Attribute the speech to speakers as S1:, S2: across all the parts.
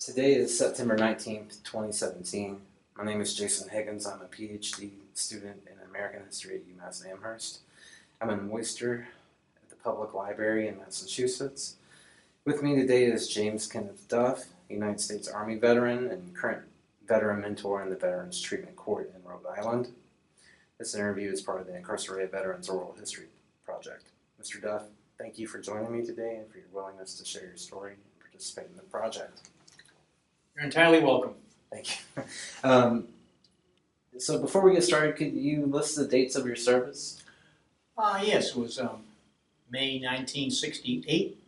S1: Today is September 19th, 2017. My name is Jason Higgins. I'm a Ph.D. student in American History at UMass Amherst. I'm in Worcester at the Public Library in Massachusetts. With me today is James Kenneth Duff, United States Army veteran and current veteran mentor in the Veterans Treatment Court in Rhode Island. This interview is part of the Incarcerated Veterans Oral History Project. Mr. Duff, thank you for joining me today and for your willingness to share your story and participate in the project.
S2: You're entirely welcome.
S1: Thank you. So before we get started, could you list the dates of your service?
S2: Yes, it was May 1968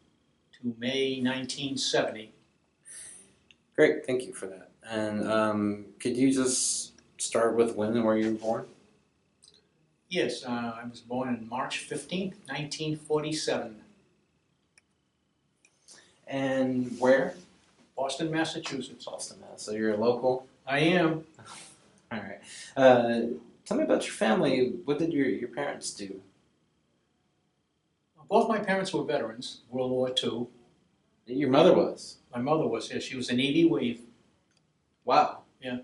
S2: to May 1970.
S1: Great, thank you for that. And could you just start with when and where you were born?
S2: Yes, I was born on March 15th, 1947.
S1: And where?
S2: Boston, Massachusetts.
S1: Boston, Mass. So you're a local?
S2: I am.
S1: All right. Tell me about your family. What did your parents do?
S2: Both my parents were veterans, World War II.
S1: Your mother was?
S2: My mother was, yes. She was a Navy wave.
S1: Wow.
S2: Yeah.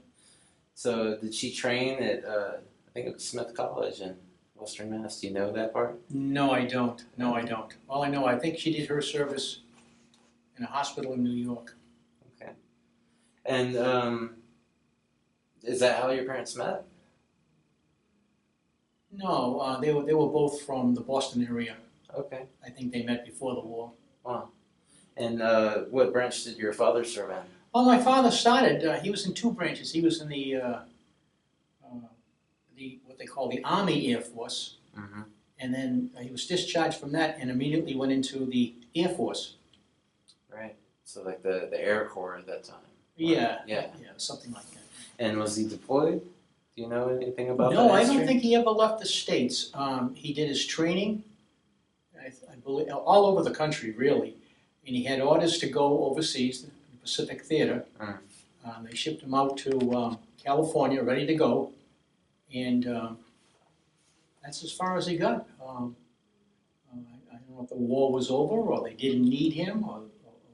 S1: So did she train at, I think it was Smith College in Western Mass? Do you know that part?
S2: No, I don't. No, I don't. All I know, I think she did her service in a hospital in New York.
S1: Okay. And is that how your parents met?
S2: No, they were both from the Boston area.
S1: Okay.
S2: I think they met before the war.
S1: Wow. And what branch did your father serve in?
S2: Well, my father started, he was in two branches. He was in the what they call the Army Air Force.
S1: Mm-hmm.
S2: And then he was discharged from that and immediately went into the Air Force.
S1: Right. So like the Air Corps at that time.
S2: Yeah.
S1: Yeah.
S2: Yeah, something like that.
S1: And was he deployed? Do you know anything about that?
S2: No, I
S1: history?
S2: don't think he ever left the States. He did his training, I believe, all over the country, really. And he had orders to go overseas, the Pacific Theater.
S1: Mm.
S2: They shipped him out to California, ready to go. And that's as far as he got. I don't know if the war was over or they didn't need him or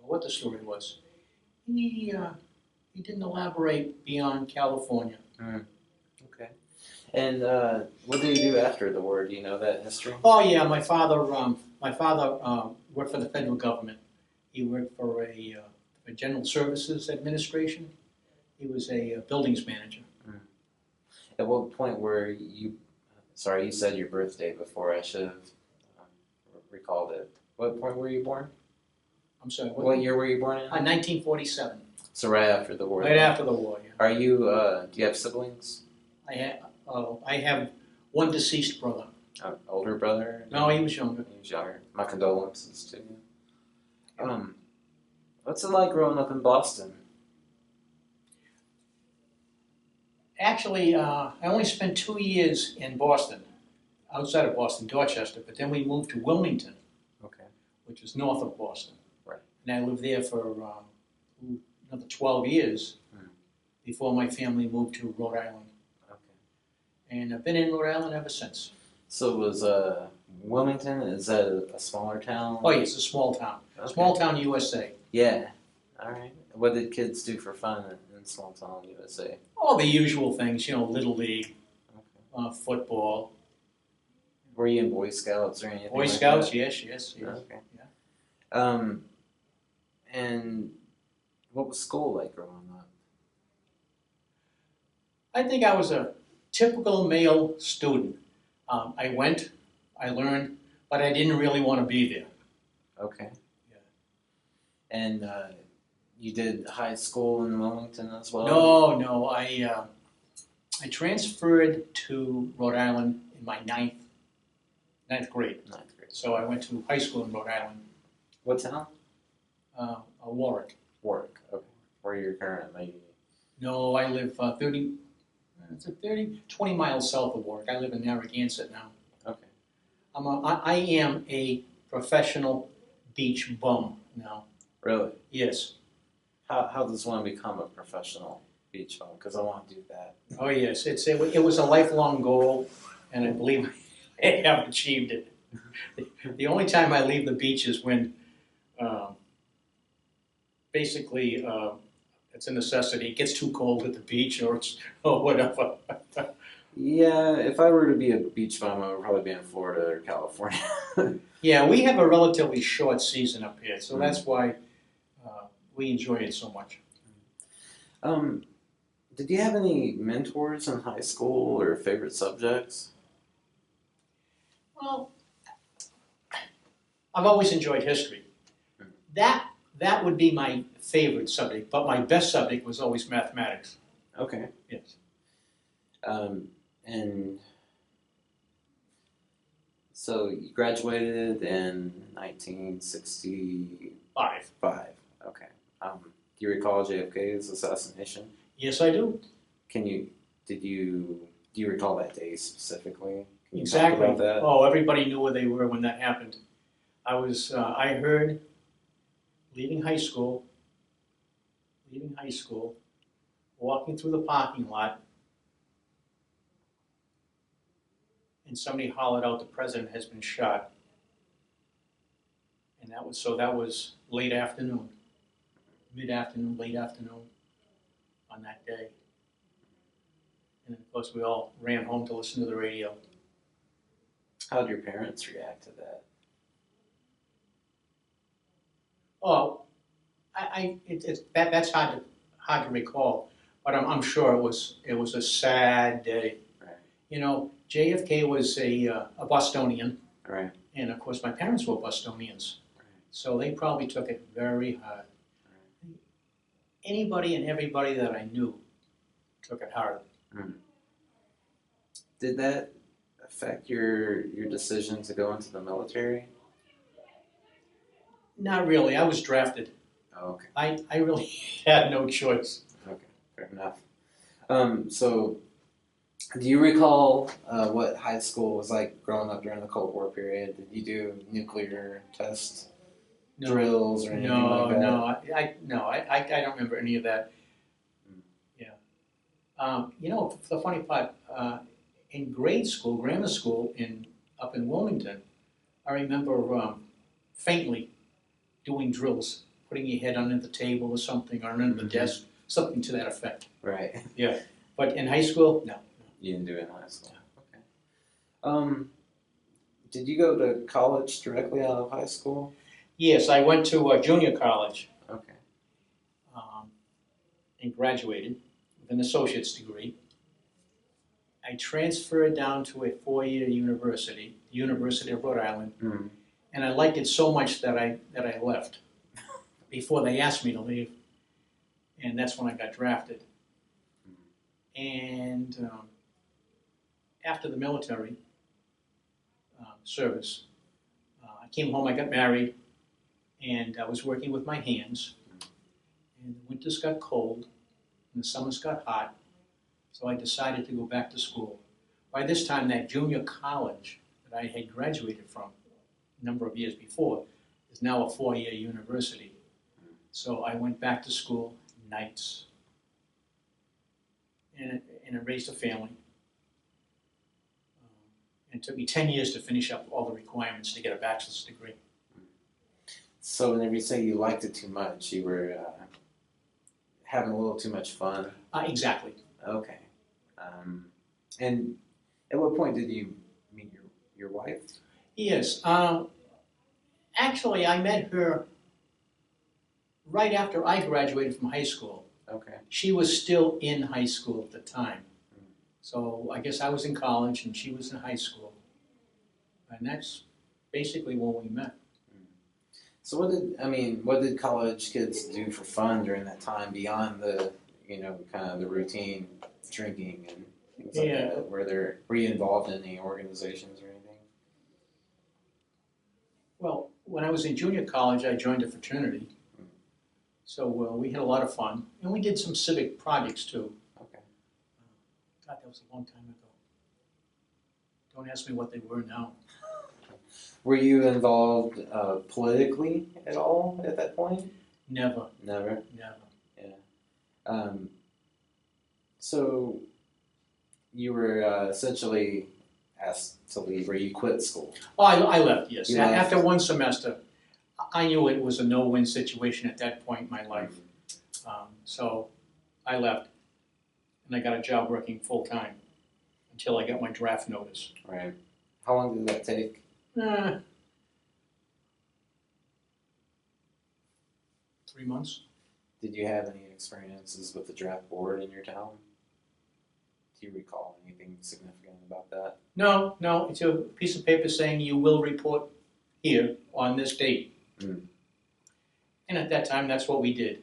S2: what the story was. He didn't elaborate beyond California.
S1: Mm. Okay. And what did he do after the war? Do you know that history?
S2: Oh yeah, my father worked for the federal government. He worked for a General Services Administration. He was a buildings manager.
S1: Mm. At what point were you? Sorry, you said your birthday before. I should have recalled it. What point were you born?
S2: I'm sorry.
S1: What year were you born in?
S2: 1947.
S1: So right after the war.
S2: Right after the war. Yeah.
S1: Are you? Do you have siblings?
S2: I have one deceased brother.
S1: Older brother?
S2: No, he was younger.
S1: He was younger. My condolences to you. What's it like growing up in Boston?
S2: Actually, I only spent 2 years in Boston, outside of Boston, Dorchester, but then we moved to Wilmington,
S1: Okay.
S2: which is north of Boston.
S1: Right.
S2: And I lived there for another 12 years before my family moved to Rhode Island.
S1: Okay.
S2: And I've been in Rhode Island ever since.
S1: So was Wilmington, is that a smaller town?
S2: Oh, yeah, it's a small town.
S1: Okay.
S2: Small town USA.
S1: Yeah. All right. What did kids do for fun in small town USA?
S2: All the usual things, Little League,
S1: Okay.
S2: football.
S1: Were you in Boy Scouts or anything?
S2: Boy
S1: like
S2: Scouts,
S1: that?
S2: yes.
S1: Okay.
S2: Yeah.
S1: And what was school like growing up?
S2: I think I was a typical male student. I went, I learned, but I didn't really want to be there.
S1: Okay.
S2: Yeah.
S1: And you did high school in Wilmington as well?
S2: No. I transferred to Rhode Island in my ninth grade.
S1: Ninth grade.
S2: So I went to high school in Rhode Island.
S1: What town?
S2: Warwick.
S1: Warwick. Okay. Where you're currently?
S2: No, I live 20 miles south of Warwick. I live in Narragansett now.
S1: Okay.
S2: I am a professional beach bum now.
S1: Really?
S2: Yes.
S1: How does one become a professional beach bum? Because I want to do that.
S2: Oh yes, it was a lifelong goal, and I believe I have achieved it. The only time I leave the beach is when basically it's a necessity. It gets too cold at the beach or whatever.
S1: Yeah, if I were to be a beach bum, I would probably be in Florida or California.
S2: Yeah, we have a relatively short season up here, so that's why we enjoy it so much.
S1: Did you have any mentors in high school or favorite subjects?
S2: Well, I've always enjoyed history. That would be my favorite subject, but my best subject was always mathematics.
S1: Okay.
S2: Yes.
S1: And so you graduated in 1965. Okay. Do you recall JFK's assassination?
S2: Yes, I do.
S1: Do you recall that day specifically? Can you
S2: Exactly.
S1: talk about that?
S2: Oh, everybody knew where they were when that happened. I heard leaving high school, walking through the parking lot, and somebody hollered out, "The president has been shot." And that was late afternoon, mid-afternoon, late afternoon on that day. And of course, we all ran home to listen to the radio.
S1: How did your parents react to that?
S2: Oh, that's hard to recall, but I'm sure it was a sad day.
S1: Right.
S2: You know, JFK was a Bostonian,
S1: Right.
S2: and of course my parents were Bostonians,
S1: Right.
S2: so they probably took it very hard.
S1: Right.
S2: Anybody and everybody that I knew took it hard.
S1: Did that affect your decision to go into the military?
S2: Not really. I was drafted.
S1: Oh, okay.
S2: I really had no choice.
S1: Okay, fair enough. So, do you recall what high school was like growing up during the Cold War period? Did you do nuclear test drills or anything like that?
S2: I don't remember any of that. Yeah. You know, the funny part, in grade school, grammar school up in Wilmington, I remember faintly doing drills, putting your head under the table or something, or under the desk, something to that effect.
S1: Right.
S2: Yeah. But in high school, no.
S1: You didn't do it in high school. Okay. Did you go to college directly out of high school?
S2: Yes, I went to junior college.
S1: Okay.
S2: And graduated with an associate's degree. I transferred down to a four-year university, the University of Rhode Island, and I liked it so much that I left before they asked me to leave, and that's when I got drafted. And after the military service, I came home, I got married, and I was working with my hands, and the winters got cold, and the summers got hot, so I decided to go back to school. By this time, that junior college that I had graduated from a number of years before is now a four-year university. So I went back to school nights, and I raised a family. And it took me 10 years to finish up all the requirements to get a bachelor's degree.
S1: So whenever you say you liked it too much, you were having a little too much fun?
S2: Exactly.
S1: Okay. And at what point did you meet your wife?
S2: Yes. Actually, I met her right after I graduated from high school.
S1: Okay.
S2: She was still in high school at the time. So I guess I was in college and she was in high school. And that's basically when we met.
S1: So what did college kids do for fun during that time beyond the, kind of the routine drinking and things like that? Were you involved in any organizations or anything?
S2: Well, when I was in junior college, I joined a fraternity. So we had a lot of fun, and we did some civic projects too.
S1: Okay.
S2: God, that was a long time ago. Don't ask me what they were now.
S1: Were you involved politically at all at that point?
S2: Never.
S1: Never?
S2: Never.
S1: Yeah. So you were essentially asked to leave, or you quit school?
S2: Oh, I left, yes.
S1: You left?
S2: After one semester, I knew it was a no-win situation at that point in my life. So I left, and I got a job working full-time until I got my draft notice.
S1: Right. How long did that take?
S2: 3 months.
S1: Did you have any experiences with the draft board in your town? Do you recall anything significant about that?
S2: No, it's a piece of paper saying you will report here on this date.
S1: Mm.
S2: And at that time, that's what we did.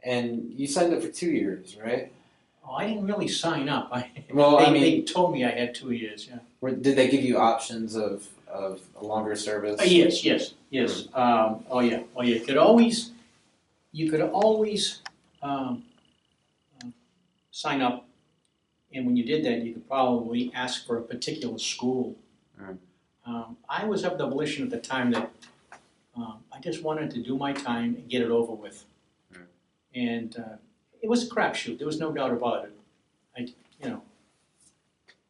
S1: And you signed up for 2 years, right?
S2: Oh, I didn't really sign up. They told me I had 2 years, yeah.
S1: Did they give you options of a longer service?
S2: Yes. Oh yeah. You could always sign up, and when you did that, you could probably ask for a particular school.
S1: Mm.
S2: I was of the volition at the time that I just wanted to do my time and get it over with.
S1: Mm.
S2: And it was a crapshoot. There was no doubt about it.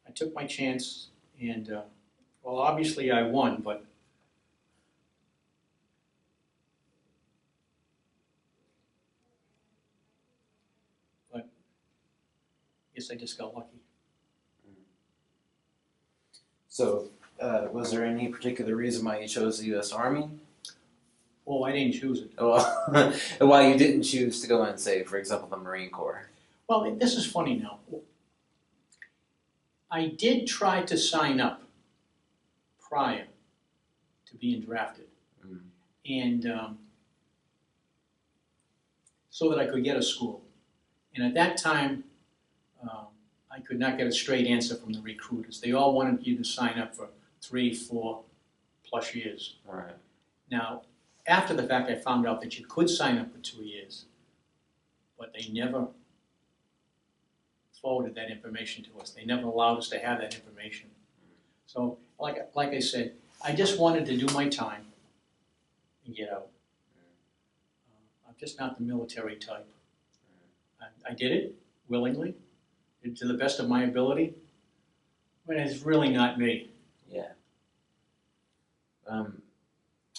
S2: I took my chance, and well, obviously I won, but I guess I just got lucky.
S1: So, was there any particular reason why you chose the U.S. Army?
S2: Oh, I didn't choose it.
S1: Well, why you didn't choose to go in, say, for example, the Marine Corps?
S2: Well, this is funny now. I did try to sign up prior to being drafted, and so that I could get a school. And at that time, I could not get a straight answer from the recruiters. They all wanted you to sign up for 3, 4+ years.
S1: All right.
S2: Now, after the fact, I found out that you could sign up for 2 years, but they never forwarded that information to us. They never allowed us to have that information. So, like I said, I just wanted to do my time and get out. I'm just not the military type. I did it willingly, to the best of my ability, but it's really not me.
S1: Yeah.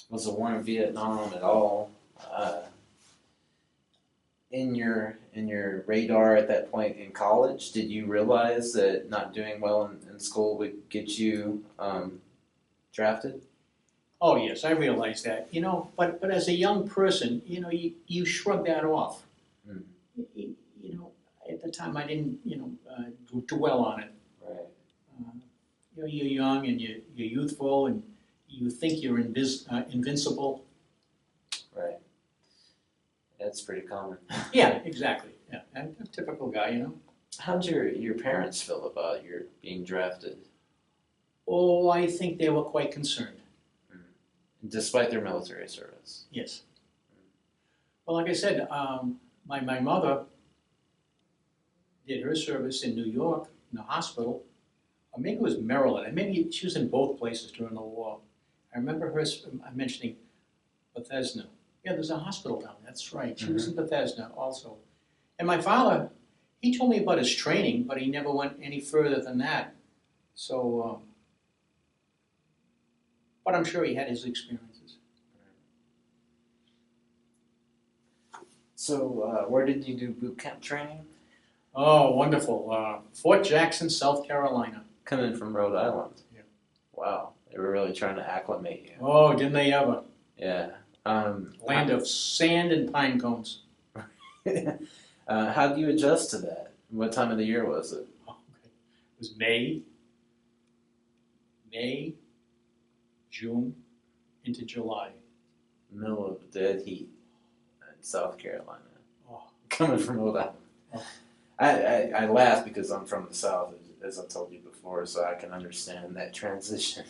S1: Was the war in Vietnam at all in your radar at that point in college? Did you realize that not doing well in school would get you drafted?
S2: Oh yes, I realize that. But as a young person, you shrug that off.
S1: Mm.
S2: At the time I didn't, dwell on it.
S1: Right.
S2: You're young and you're youthful and you think you're invincible.
S1: Right. That's pretty common.
S2: Yeah, exactly. Yeah, I'm a typical guy,
S1: How'd your parents feel about your being drafted?
S2: Oh, I think they were quite concerned.
S1: Despite their military service?
S2: Yes. Well, like I said, my mother did her service in New York, in the hospital. Or maybe it was Maryland. Maybe she was in both places during the war. I remember her mentioning Bethesda. Yeah, there's a hospital down there. That's right. She was in Bethesda also. And my father, he told me about his training, but he never went any further than that. So, but I'm sure he had his experiences.
S1: So, where did you do boot camp training?
S2: Oh, wonderful. Fort Jackson, South Carolina.
S1: Coming from Rhode Island?
S2: Yeah.
S1: Wow. They were really trying to acclimate you.
S2: Oh, didn't they ever?
S1: Yeah.
S2: Land of sand and pine cones.
S1: How do you adjust to that? What time of the year was it?
S2: Oh, okay. It was May, June, into July.
S1: Middle of dead heat in South Carolina.
S2: Oh.
S1: Coming from Rhode Island.
S2: Oh.
S1: I laugh because I'm from the South, as I told you before, so I can understand that transition.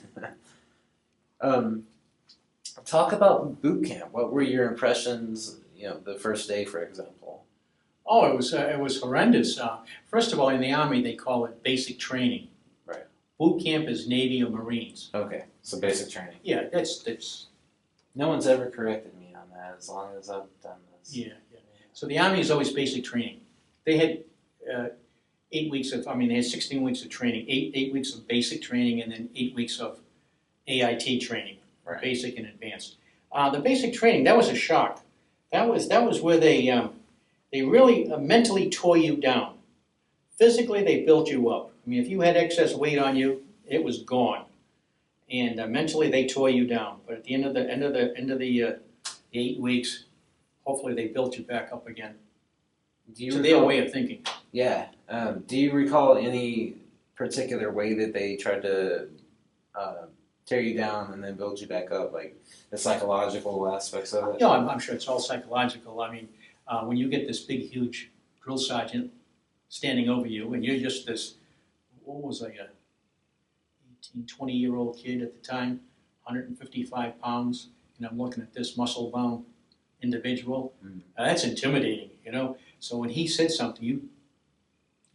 S1: Talk about boot camp. What were your impressions, the first day, for example?
S2: Oh, it was horrendous. First of all, in the Army, they call it basic training.
S1: Right.
S2: Boot camp is Navy or Marines.
S1: Okay, so basic training.
S2: Yeah, that's.
S1: No one's ever corrected me on that as long as I've done this.
S2: Yeah. So the Army is always basic training. They had 8 weeks of, they had 16 weeks of training, eight weeks of basic training, and then 8 weeks of AIT training,
S1: right.
S2: Basic and advanced. The basic training, that was a shock. That was where they They really mentally tore you down. Physically, they built you up. I mean, if you had excess weight on you, it was gone. And mentally, they tore you down. But at the end of the 8 weeks, hopefully, they built you back up again. So their way of thinking.
S1: Yeah. Do you recall any particular way that they tried to tear you down and then build you back up, like the psychological aspects of it?
S2: Yeah, I'm sure it's all psychological. I mean, when you get this big, huge drill sergeant standing over you, and you're just this, what was I, a 18, 20-year-old kid at the time, 155 pounds, and I'm looking at this muscle-bound individual, that's intimidating, you know? So when he said something, you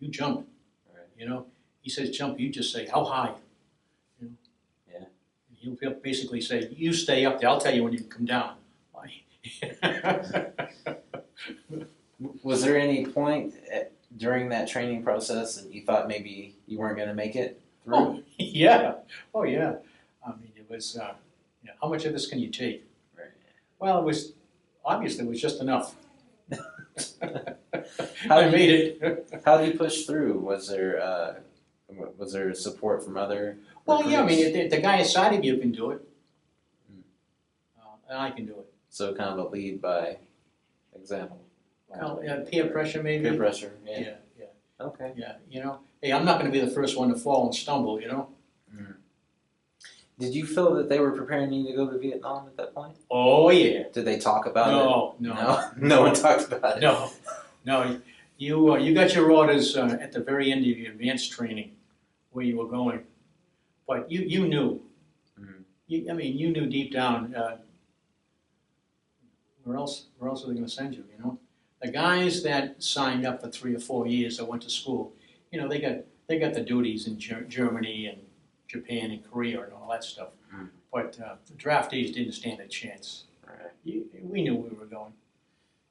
S2: jump,
S1: Right.
S2: you know? He says jump, you just say, how high? You know?
S1: Yeah.
S2: And he'll basically say, you stay up there, I'll tell you when you come down.
S1: Was there any point during that training process that you thought maybe you weren't going to make it through?
S2: Oh, yeah. Oh, yeah. I mean, it was, you know, how much of this can you take?
S1: Right.
S2: Well, obviously, it was just enough.
S1: How
S2: I
S1: did
S2: made it.
S1: How did you push through? Was there support from other
S2: Well, yeah, I
S1: recruits?
S2: mean, the guy aside of you can do it. And I can do it.
S1: So kind of a lead by example.
S2: Well, peer pressure, maybe.
S1: Peer pressure, yeah.
S2: Yeah, yeah.
S1: Okay.
S2: Yeah, you know. Hey, I'm not going to be the first one to fall and stumble, you know.
S1: Did you feel that they were preparing you to go to Vietnam at that point?
S2: Oh, yeah.
S1: Did they talk about it?
S2: No.
S1: No one talked about it.
S2: No. You got your orders at the very end of your advanced training where you were going. But you knew. I mean, you knew deep down where else are they going to send you, you know? The guys that signed up for 3 or 4 years that went to school, you know, they got the duties in Germany and Japan and Korea and all that stuff. But the draftees didn't stand a chance.
S1: Right.
S2: We knew we were going.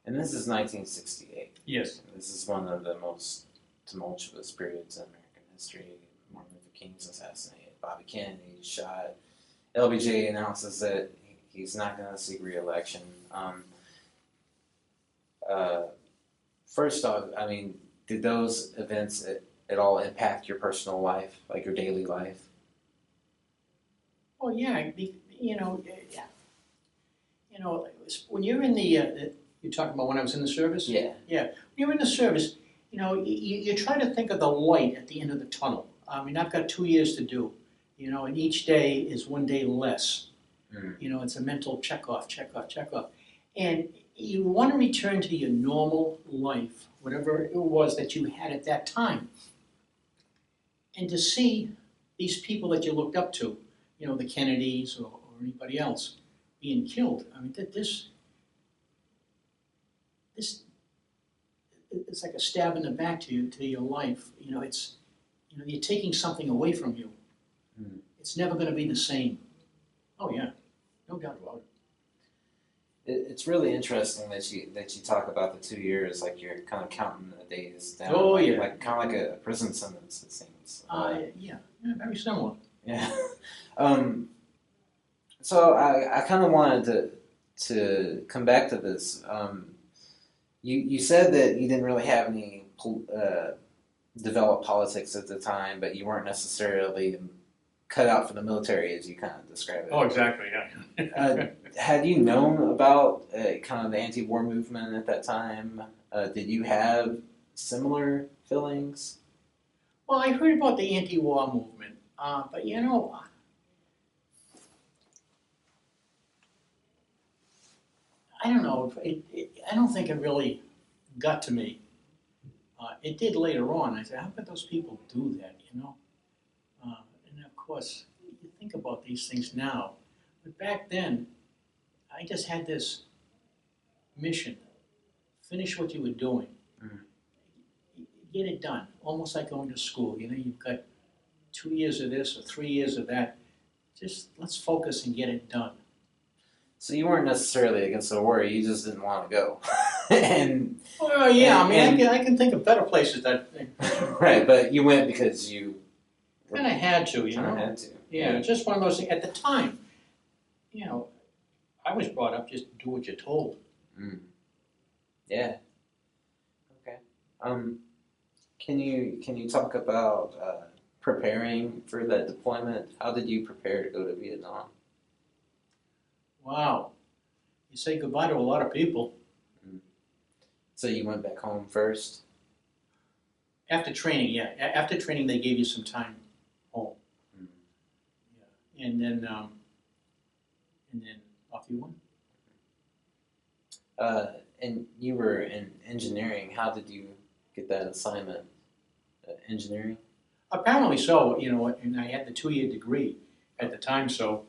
S1: And this is 1968.
S2: Yes.
S1: This is one of the most tumultuous periods in American history. Martin Luther King's assassinated, Bobby Kennedy's shot. LBJ announces that he's not going to seek re-election. First off, I mean, did those events at all impact your personal life, like your daily life?
S2: Well, yeah, you know, when you're in the, you're talking about when I was in the service?
S1: Yeah.
S2: Yeah, when you're in the service, you know, you try to think of the light at the end of the tunnel. I mean, I've got 2 years to do, you know, and each day is one day less. You know, it's a mental check off. And you want to return to your normal life, whatever it was that you had at that time. And to see these people that you looked up to, you know, the Kennedys or anybody else, being killed. I mean, this it's like a stab in the back to your life. You know, you're taking something away from you. It's never going to be the same. Oh yeah, no doubt about it.
S1: It's really interesting that you talk about the 2 years, like you're kind of counting the days down.
S2: Oh, yeah.
S1: Like kind of like a prison sentence, it seems.
S2: Yeah, very similar.
S1: Yeah. So I kind of wanted to come back to this. You said that you didn't really have any developed politics at the time, but you weren't necessarily cut out for the military, as you kind of described it.
S2: Oh, exactly, yeah.
S1: Had you known about kind of the anti-war movement at that time? Did you have similar feelings?
S2: Well, I heard about the anti-war movement, but you know, I don't know. I don't think it really got to me. It did later on. I said, how could those people do that, you know? And of course, you think about these things now. But back then, I just had this mission. Finish what you were doing. Get it done. Almost like going to school. You know, you've got 2 years of this or 3 years of that. Just let's focus and get it done.
S1: So you weren't necessarily against the war, you just didn't want to go.
S2: Well, yeah, I can think of better places that...
S1: Right, but you went because you...
S2: Kind of had to, you know?
S1: Kind of had to.
S2: Yeah, just one of those things. At the time, you know, I was brought up just do what you're told.
S1: Yeah. Can you talk about preparing for that deployment? How did you prepare to go to Vietnam?
S2: Wow, you say goodbye to a lot of people.
S1: So you went back home first?
S2: After training, yeah. After training, they gave you some time home.
S1: Mm.
S2: Yeah. And then off you went.
S1: And you were in engineering. How did you get that assignment? Engineering?
S2: Apparently so, and I had the 2-year degree at the time, so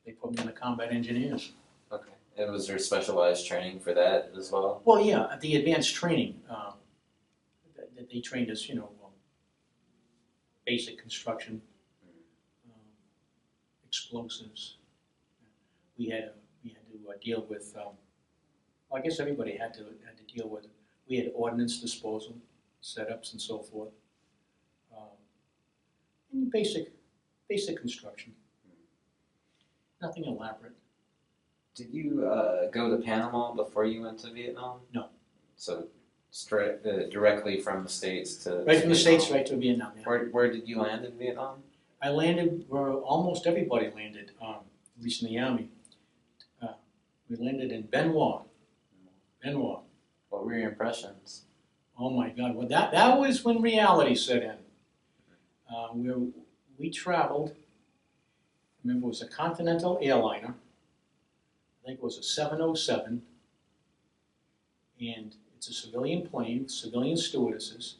S2: they put me in the combat engineers.
S1: Okay. And was there specialized training for that as well?
S2: Well, yeah, the advanced training that they trained us, basic construction, explosives. We had to deal with. Well, I guess everybody had to deal with it. We had ordnance disposal, setups, and so forth. And basic construction. Nothing elaborate.
S1: Did you go to Panama before you went to Vietnam?
S2: No.
S1: So straight directly from the States to
S2: Right from the
S1: Vietnam?
S2: States, right to Vietnam. Yeah.
S1: Where did you land in Vietnam?
S2: I landed where almost everybody landed, at least in the Army. We landed in Benoit.
S1: What were your impressions?
S2: Oh my God! Well, that was when reality set in. We traveled. Remember, it was a Continental airliner. I think it was a 707, and it's a civilian plane, civilian stewardesses,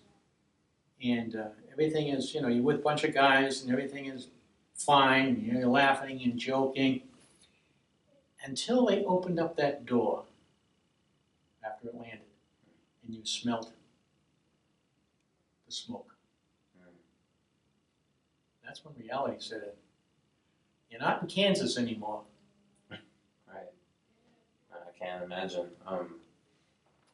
S2: and everything is, you're with a bunch of guys, and everything is fine. You're laughing and joking until they opened up that door after it landed, and you smelled the smoke. That's when reality set in. You're not in Kansas anymore.
S1: Right. I can't imagine.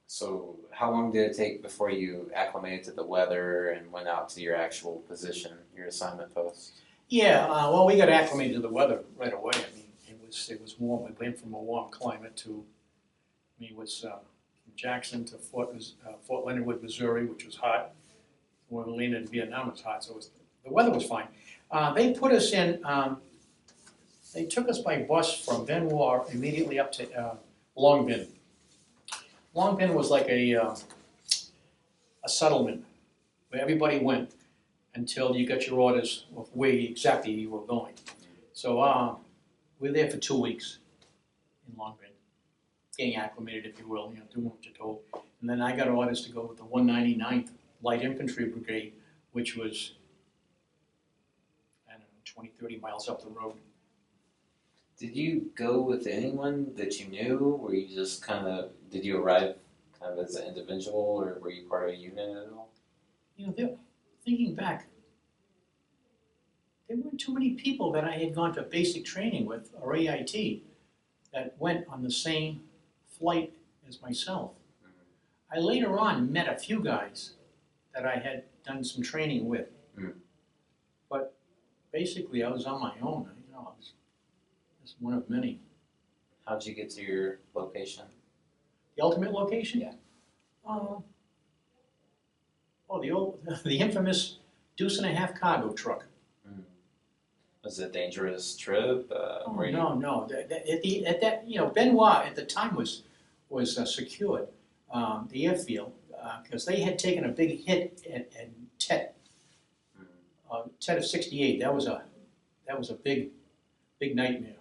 S1: So how long did it take before you acclimated to the weather and went out to your actual position, your assignment post?
S2: Yeah, well, we got acclimated to the weather right away. I mean, it was warm. We went from a warm climate to, it was from Jackson to Fort Leonard Wood, Missouri, which was hot. When we landed in Vietnam, it was hot, so the weather was fine. They put us in. They took us by bus from Benoit immediately up to Long Binh. Long Binh was like a settlement where everybody went until you got your orders of where exactly you were going. So we were there for 2 weeks in Long Binh, getting acclimated, if you will, doing what you're told. And then I got orders to go with the 199th Light Infantry Brigade, which was, 20, 30 miles up the road.
S1: Did you go with anyone that you knew? Were you just did you arrive kind of as an individual, or were you part of a unit at all?
S2: Thinking back, there weren't too many people that I had gone to basic training with, or AIT, that went on the same flight as myself. Mm-hmm. I later on met a few guys that I had done some training with. Mm. But basically, I was on my own. I was just one of many.
S1: How'd you get to your location?
S2: The ultimate location?
S1: Yeah.
S2: The infamous deuce-and-a-half cargo truck.
S1: Mm. Was it a dangerous trip?
S2: No. Benoit at the time was secured, the airfield, because they had taken a big hit at Tet. Tet of '68. That was a big nightmare,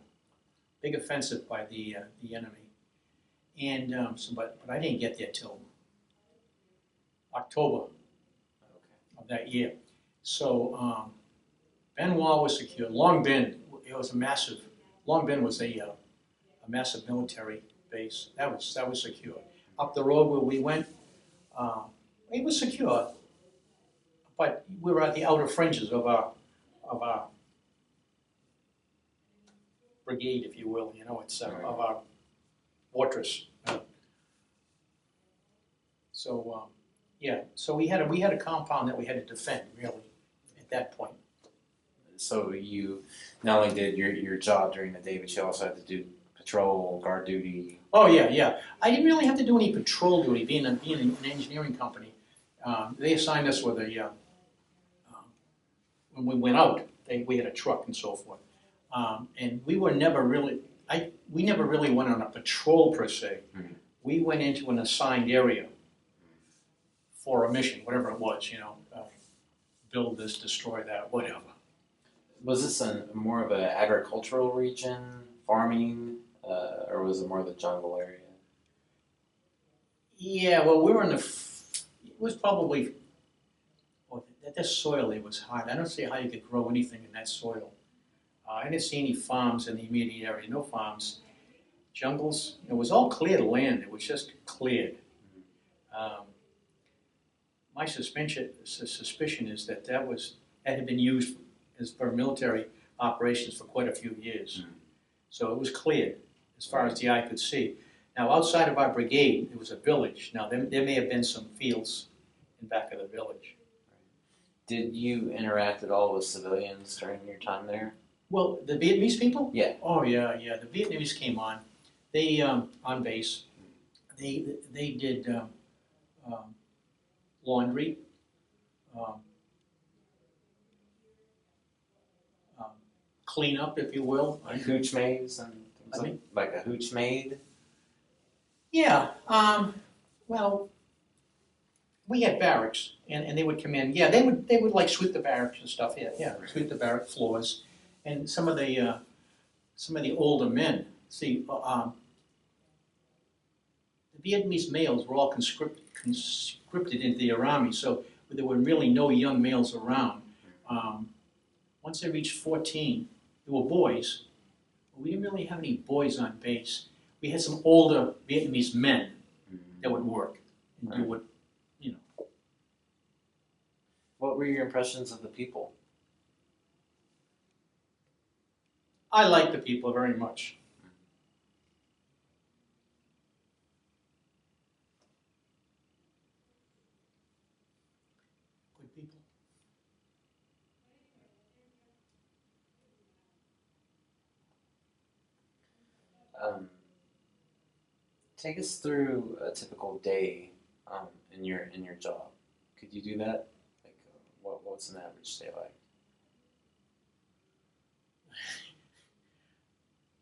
S2: big offensive by the enemy, and but I didn't get there till October of that year. So Benoit was secured. Long Binh, it was a massive. Long Binh was a massive military base. That was secure. Up the road where we went, it was secure, but we were at the outer fringes of our brigade, if you will. It's of our fortress. So we had a compound that we had to defend, really, at that point.
S1: So you not only did your job during the day, but you also had to do patrol, guard duty?
S2: Oh, yeah, yeah. I didn't really have to do any patrol duty, being an engineering company. They assigned us with when we went out, we had a truck and so forth. And we were never really, we never really went on a patrol per se.
S1: Mhm.
S2: We went into an assigned area for a mission, whatever it was, build this, destroy that, whatever.
S1: Was this more of an agricultural region, farming, or was it more of the jungle area?
S2: Yeah, well, we were in it was probably, well, that soil there was hard. I don't see how you could grow anything in that soil. I didn't see any farms in the immediate area, no farms. Jungles, it was all cleared land, it was just cleared. My suspicion is that had been used for military operations for quite a few years.
S1: Mm-hmm.
S2: So it was cleared as far as the eye could see. Now outside of our brigade, it was a village. Now there may have been some fields in back of the village.
S1: Did you interact at all with civilians during your time there?
S2: Well, the Vietnamese people?
S1: Yeah.
S2: Oh yeah. The Vietnamese came on. They on base. They did laundry, cleanup, if you will.
S1: Like hooch maids and things like a hooch maid?
S2: Yeah. Well, we had barracks, and they would come in. Yeah, they would like sweep the barracks and stuff. Yeah, sweep the barrack floors, and some of the older men. See, the Vietnamese males were all conscripted into the army, so there were really no young males around. Once they reached 14, they were boys. But we didn't really have any boys on base. We had some older Vietnamese men that would work and do what,
S1: What were your impressions of the people?
S2: I like the people very much. Good people.
S1: Take us through a typical day in your job. Could you do that? Like, what's an average day like?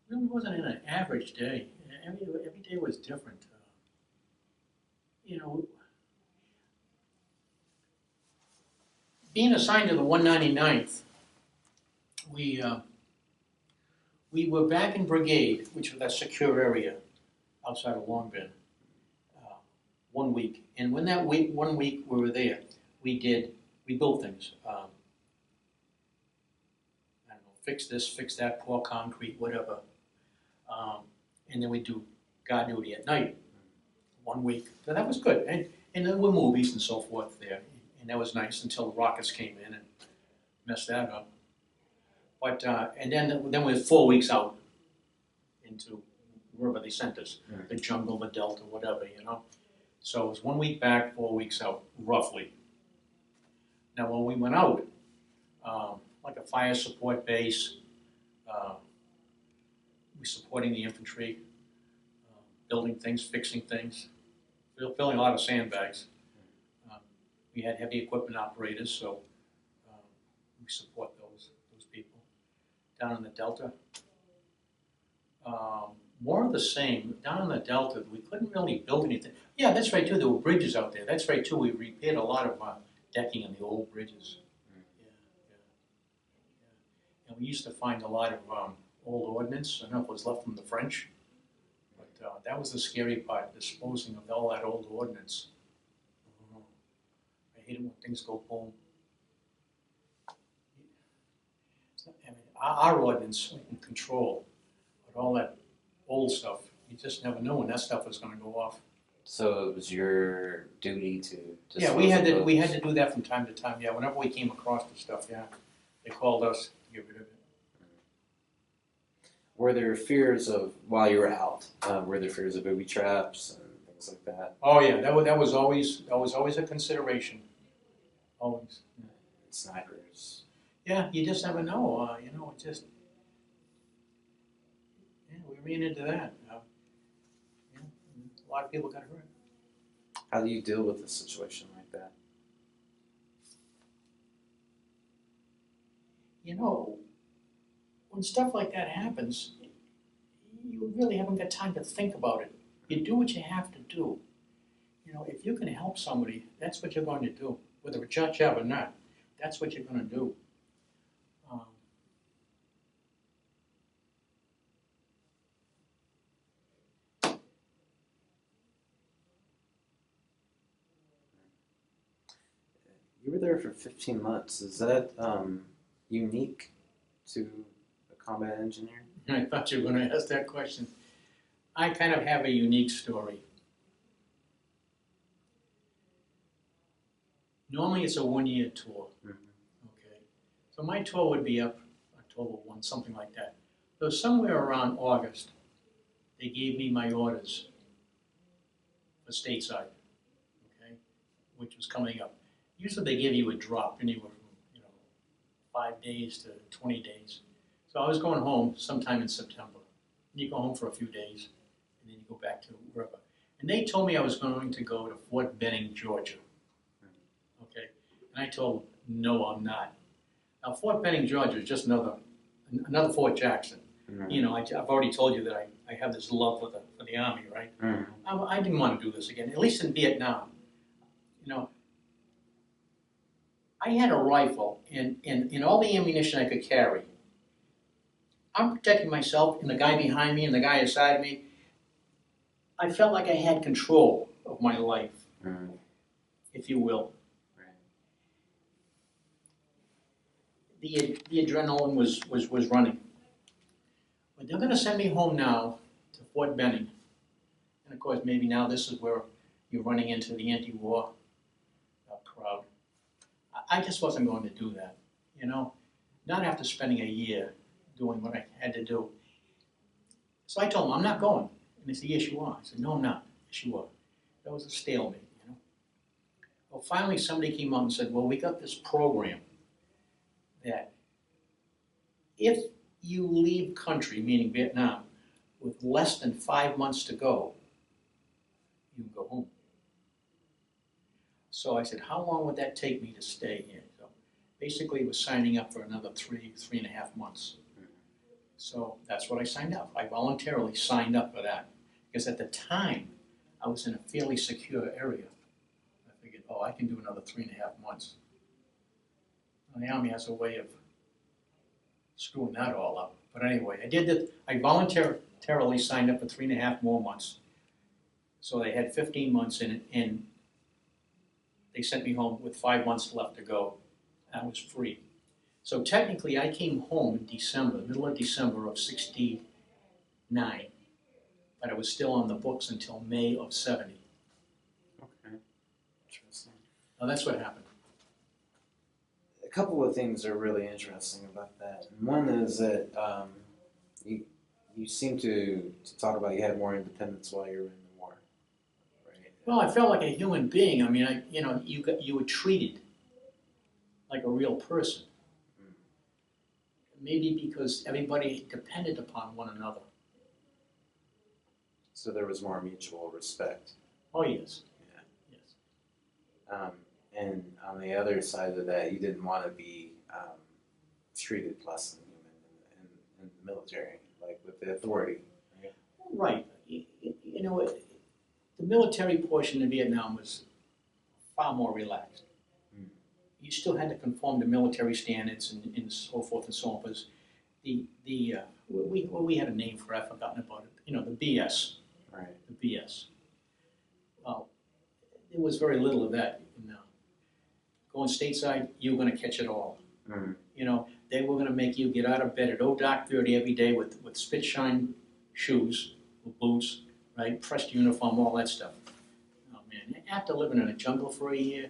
S2: It really wasn't an average day. Every day was different. Being assigned to the 199th, we were back in brigade, which was that secure area outside of Long Binh, 1 week. And when that 1 week we were there, we built things. I don't know, fix this, fix that, pour concrete, whatever. And then we do guard duty at night, 1 week. So that was good. And there were movies and so forth there. And that was nice until the rockets came in and messed that up. But, and then we were 4 weeks out into wherever they sent us, the jungle, the delta, whatever, So it was 1 week back, 4 weeks out, roughly. Now when we went out, like a fire support base, we were supporting the infantry, building things, fixing things, filling a lot of sandbags. We had heavy equipment operators, so we support those people. Down in the Delta, more of the same. Down in the Delta, we couldn't really build anything. Yeah, that's right too. There were bridges out there. That's right too. We repaired a lot of decking on the old bridges. Yeah. And we used to find a lot of old ordnance. I don't know if it was left from the French, but that was the scary part, disposing of all that old ordnance. I hate it when things go boom. I mean, our ordnance we can control, but all that old stuff, you just never know when that stuff is going to go off.
S1: So it was your duty to
S2: Yeah, we had to do that from time to time. Yeah, whenever we came across the stuff, yeah, they called us to get rid of it.
S1: Were there fears of while you were out? Were there fears of booby traps and things like that?
S2: Oh yeah, that was always a consideration. Always.
S1: Snipers.
S2: Yeah, you just never know. It just. Yeah, we ran into that. Yeah, a lot of people got hurt.
S1: How do you deal with a situation like that?
S2: You know, when stuff like that happens, you really haven't got time to think about it. You do what you have to do. You know, if you can help somebody, that's what you're going to do. Whether it's your job or not, that's what you're going to do.
S1: You were there for 15 months. Is that unique to a combat engineer?
S2: I thought you were going to ask that question. I kind of have a unique story. Normally it's a one-year tour. Okay. So my tour would be up October 1, something like that. So somewhere around August, they gave me my orders for stateside, okay, which was coming up. Usually they give you a drop anywhere from 5 days to 20 days. So I was going home sometime in September. And you go home for a few days, and then you go back to wherever. And they told me I was going to go to Fort Benning, Georgia. Okay, and I told them, no, I'm not. Now Fort Benning, Georgia is just another Fort Jackson.
S1: Mm-hmm.
S2: You know, I've already told you that I have this love for the Army, right?
S1: Mm-hmm.
S2: I didn't want to do this again, at least in Vietnam. You know, I had a rifle and all the ammunition I could carry. I'm protecting myself and the guy behind me and the guy beside me. I felt like I had control of my life, if you will. The adrenaline was running. But they're going to send me home now to Fort Benning. And of course, maybe now this is where you're running into the anti-war crowd. I just wasn't going to do that, you know? Not after spending a year doing what I had to do. So I told them, I'm not going. And they said, yes, you are. I said, no, I'm not. Yes, you are. That was a stalemate, you know? Well, finally somebody came out and said, well, we got this program that if you leave country, meaning Vietnam, with less than 5 months to go, you can go home. So I said, how long would that take me to stay here? So basically it was signing up for another 3.5 months. So that's what I signed up. I voluntarily signed up for that. Because at the time, I was in a fairly secure area. I figured, oh, I can do another 3.5 months. And the Army has a way of screwing that all up. But anyway, I did that. I voluntarily signed up for 3.5 more months. So they had 15 months in it, and they sent me home with 5 months left to go. I was free. So technically, I came home in December, middle of December of '69, but I was still on the books until May of '70.
S1: Okay, interesting.
S2: Now that's what happened.
S1: A couple of things are really interesting about that. And one is that you seem to talk about you had more independence while you were in the war, right?
S2: Well, I felt like a human being. I mean, you were treated like a real person. Maybe because everybody depended upon one another.
S1: So there was more mutual respect.
S2: Oh, yes.
S1: Yeah.
S2: Yes.
S1: And on the other side of that, you didn't want to be treated less than human in the military, like with the authority.
S2: Right. You know, the military portion of Vietnam was far more relaxed. You still had to conform to military standards and so forth and so on. Because we had a name for it, I've forgotten about it. You know, the BS.
S1: Right.
S2: The BS. Well, there was very little of that. Going stateside, you were going to catch it all.
S1: Mm-hmm.
S2: You know, they were going to make you get out of bed at 0:30 every day with spit shine shoes, with boots, right? Pressed uniform, all that stuff. Oh man, after living in a jungle for a year,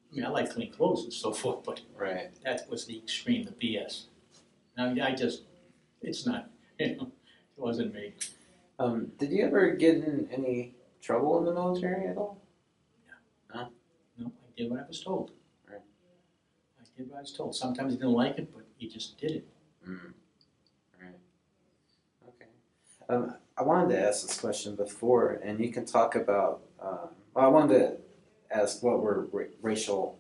S2: I mean, I like clean clothes and so forth, but
S1: right.
S2: That was the extreme, the BS. Now, it's not, it wasn't me.
S1: Did you ever get in any trouble in the military at all?
S2: No, I did what I was told.
S1: Right.
S2: I did what I was told. Sometimes I didn't like it, but you just did it.
S1: Mm. Right. I wanted to ask this question before, and you can talk about. Well, I wanted to ask what were racial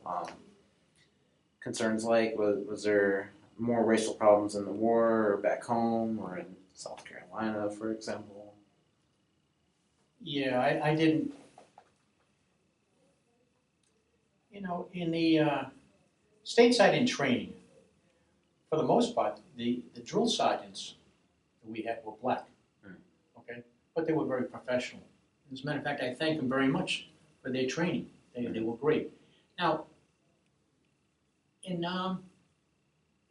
S1: concerns like. Was there more racial problems in the war, or back home, or in South Carolina, for example?
S2: Yeah, I didn't, in the stateside in training, for the most part, the drill sergeants that we had were black, okay? But they were very professional. As a matter of fact, I thank them very much for their training. They were great. Now,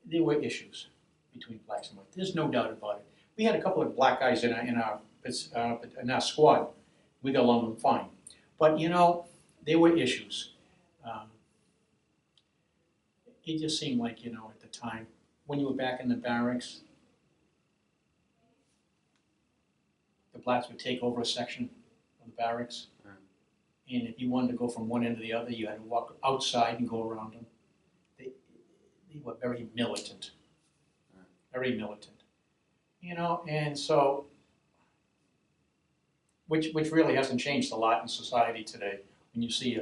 S2: there were issues between blacks and whites. There's no doubt about it. We had a couple of black guys in our squad. We got along fine. But, there were issues. It just seemed like, at the time, when you were back in the barracks, the blacks would take over a section of the barracks. And if you wanted to go from one end to the other, you had to walk outside and go around them. They were very militant. Very militant. And so, which really hasn't changed a lot in society today. When you see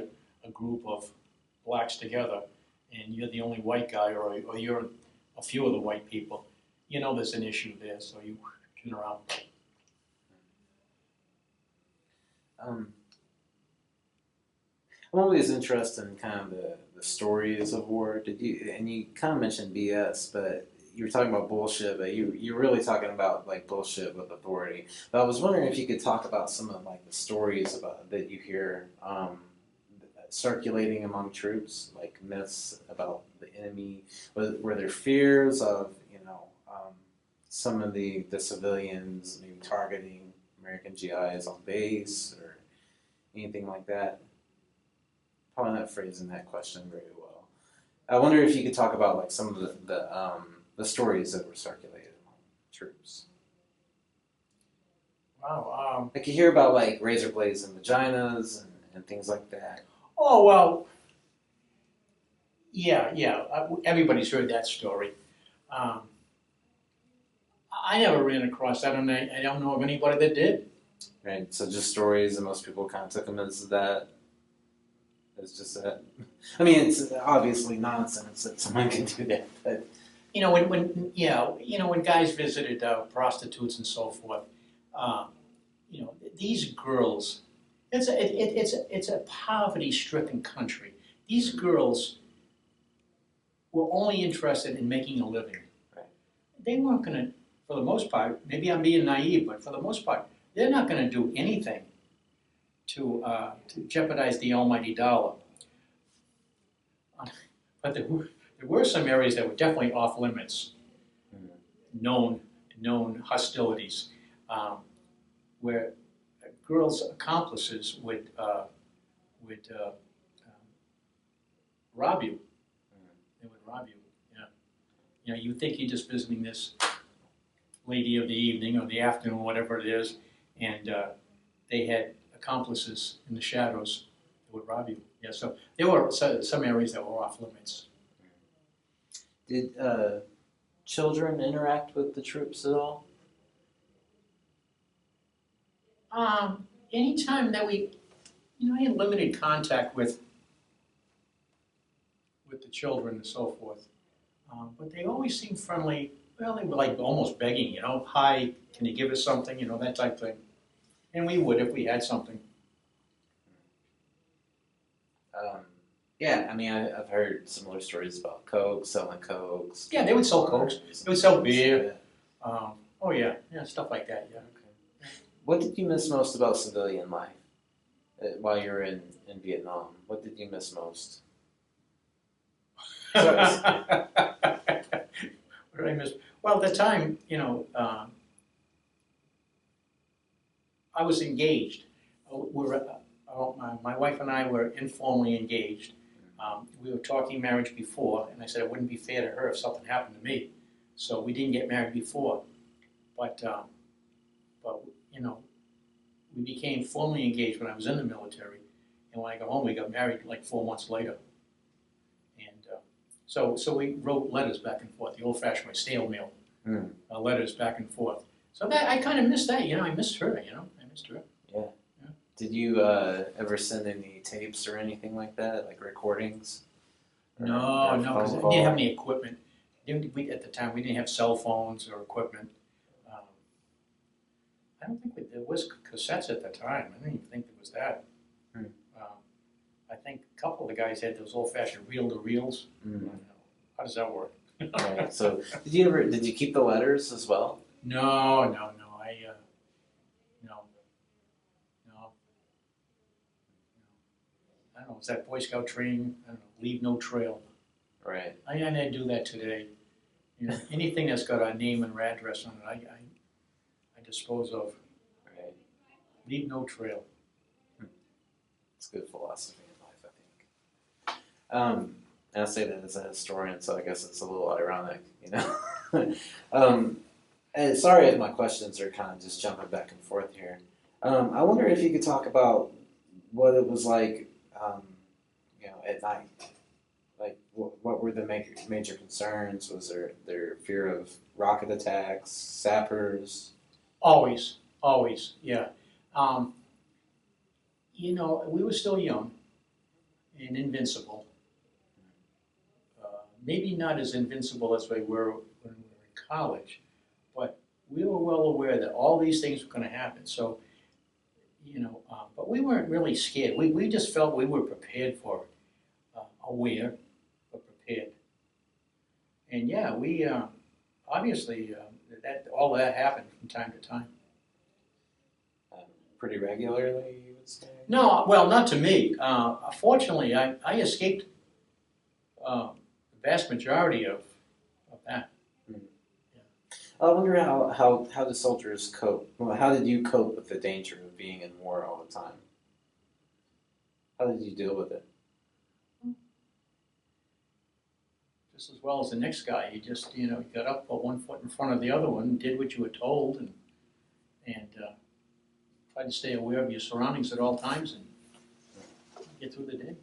S2: a group of blacks together, and you're the only white guy, or you're a few of the white people, there's an issue there, so you turn around.
S1: I'm always interested in kind of the stories of war. You kind of mentioned BS, but you were talking about bullshit, but you're really talking about like bullshit with authority. But I was wondering if you could talk about some of like the stories about that you hear circulating among troops, like myths about the enemy. Were there fears of some of the civilians maybe targeting American GIs on base or anything like that? Probably not phrasing that question very well. I wonder if you could talk about like some of the stories that were circulated among troops.
S2: Wow.
S1: Like you hear about like razor blades and vaginas and things like that.
S2: Oh, well, yeah. Everybody's heard that story. I never ran across that, and I don't know of anybody that did.
S1: Right, so just stories, and most people kind of took them as that. It's just that. I mean, it's obviously nonsense that someone can do that, but
S2: when guys visited prostitutes and so forth, these girls. It's a poverty-stricken country. These girls were only interested in making a living.
S1: Right.
S2: They weren't going to, for the most part, maybe I'm being naive, but for the most part, they're not going to do anything to jeopardize the almighty dollar. But there were some areas that were definitely off limits. Known hostilities, where girls' accomplices would rob you. They would rob you. Yeah. You think you're just visiting this lady of the evening or the afternoon, whatever it is, and they had accomplices in the shadows that would rob you. Yeah. So there were some areas that were off limits.
S1: Did children interact with the troops at all?
S2: Anytime that I had limited contact with the children and so forth, but they always seemed friendly. Well, they were like almost begging, hi, can you give us something, that type thing. And we would if we had something.
S1: Yeah, I mean, I've heard similar stories about Coke, selling Cokes.
S2: Yeah, they would sell Cokes. They would sell beer. Stuff like that, yeah.
S1: Okay. What did you miss most about civilian life while you were in Vietnam? What did you miss most?
S2: What did I miss? Well, at the time, I was engaged. My wife and I were informally engaged. We were talking marriage before, and I said it wouldn't be fair to her if something happened to me. So we didn't get married before. But we became formally engaged when I was in the military. And when I got home, we got married like 4 months later. And so we wrote letters back and forth, the old-fashioned way, snail mail, letters back and forth. So that, I kind of missed that, I missed her, I missed her.
S1: Yeah.
S2: Yeah.
S1: Did you ever send any tapes or anything like that, like recordings? Or
S2: No,
S1: a
S2: no, because
S1: phone
S2: we
S1: call?
S2: didn't have any equipment. At the time, we didn't have cell phones or equipment. Um, I don't think there was cassettes at the time. I don't even think there was that.
S1: Hmm.
S2: Um, I think a couple of the guys had those old-fashioned reel-to-reels.
S1: Mm.
S2: How does that work?
S1: Right. So did you keep the letters as well?
S2: No, no, no. I don't know, was that Boy Scout training? I don't know, leave no trail.
S1: Right.
S2: I didn't do that today. Anything that's got a name and address on it, I dispose of.
S1: Right.
S2: Leave no trail.
S1: It's good philosophy in life, I think. And I say that as a historian, so I guess it's a little ironic, And sorry if my questions are kind of just jumping back and forth here. I wonder if you could talk about what it was like, at night. Like, what were the major concerns? Was there fear of rocket attacks, sappers?
S2: Always, yeah. We were still young and invincible. Maybe not as invincible as we were when we were in college, but we were well aware that all these things were going to happen. So, but we weren't really scared. We just felt we were prepared for it, aware, but prepared. And yeah, we obviously all that happened from time to time.
S1: Pretty regularly, you would say?
S2: No, well, not to me. Fortunately, I escaped the vast majority of that.
S1: I wonder how the soldiers cope. Well, how did you cope with the danger of being in war all the time? How did you deal with it?
S2: Just as well as the next guy. You just, you got up, put one foot in front of the other one, did what you were told, and tried to stay aware of your surroundings at all times and get through the day.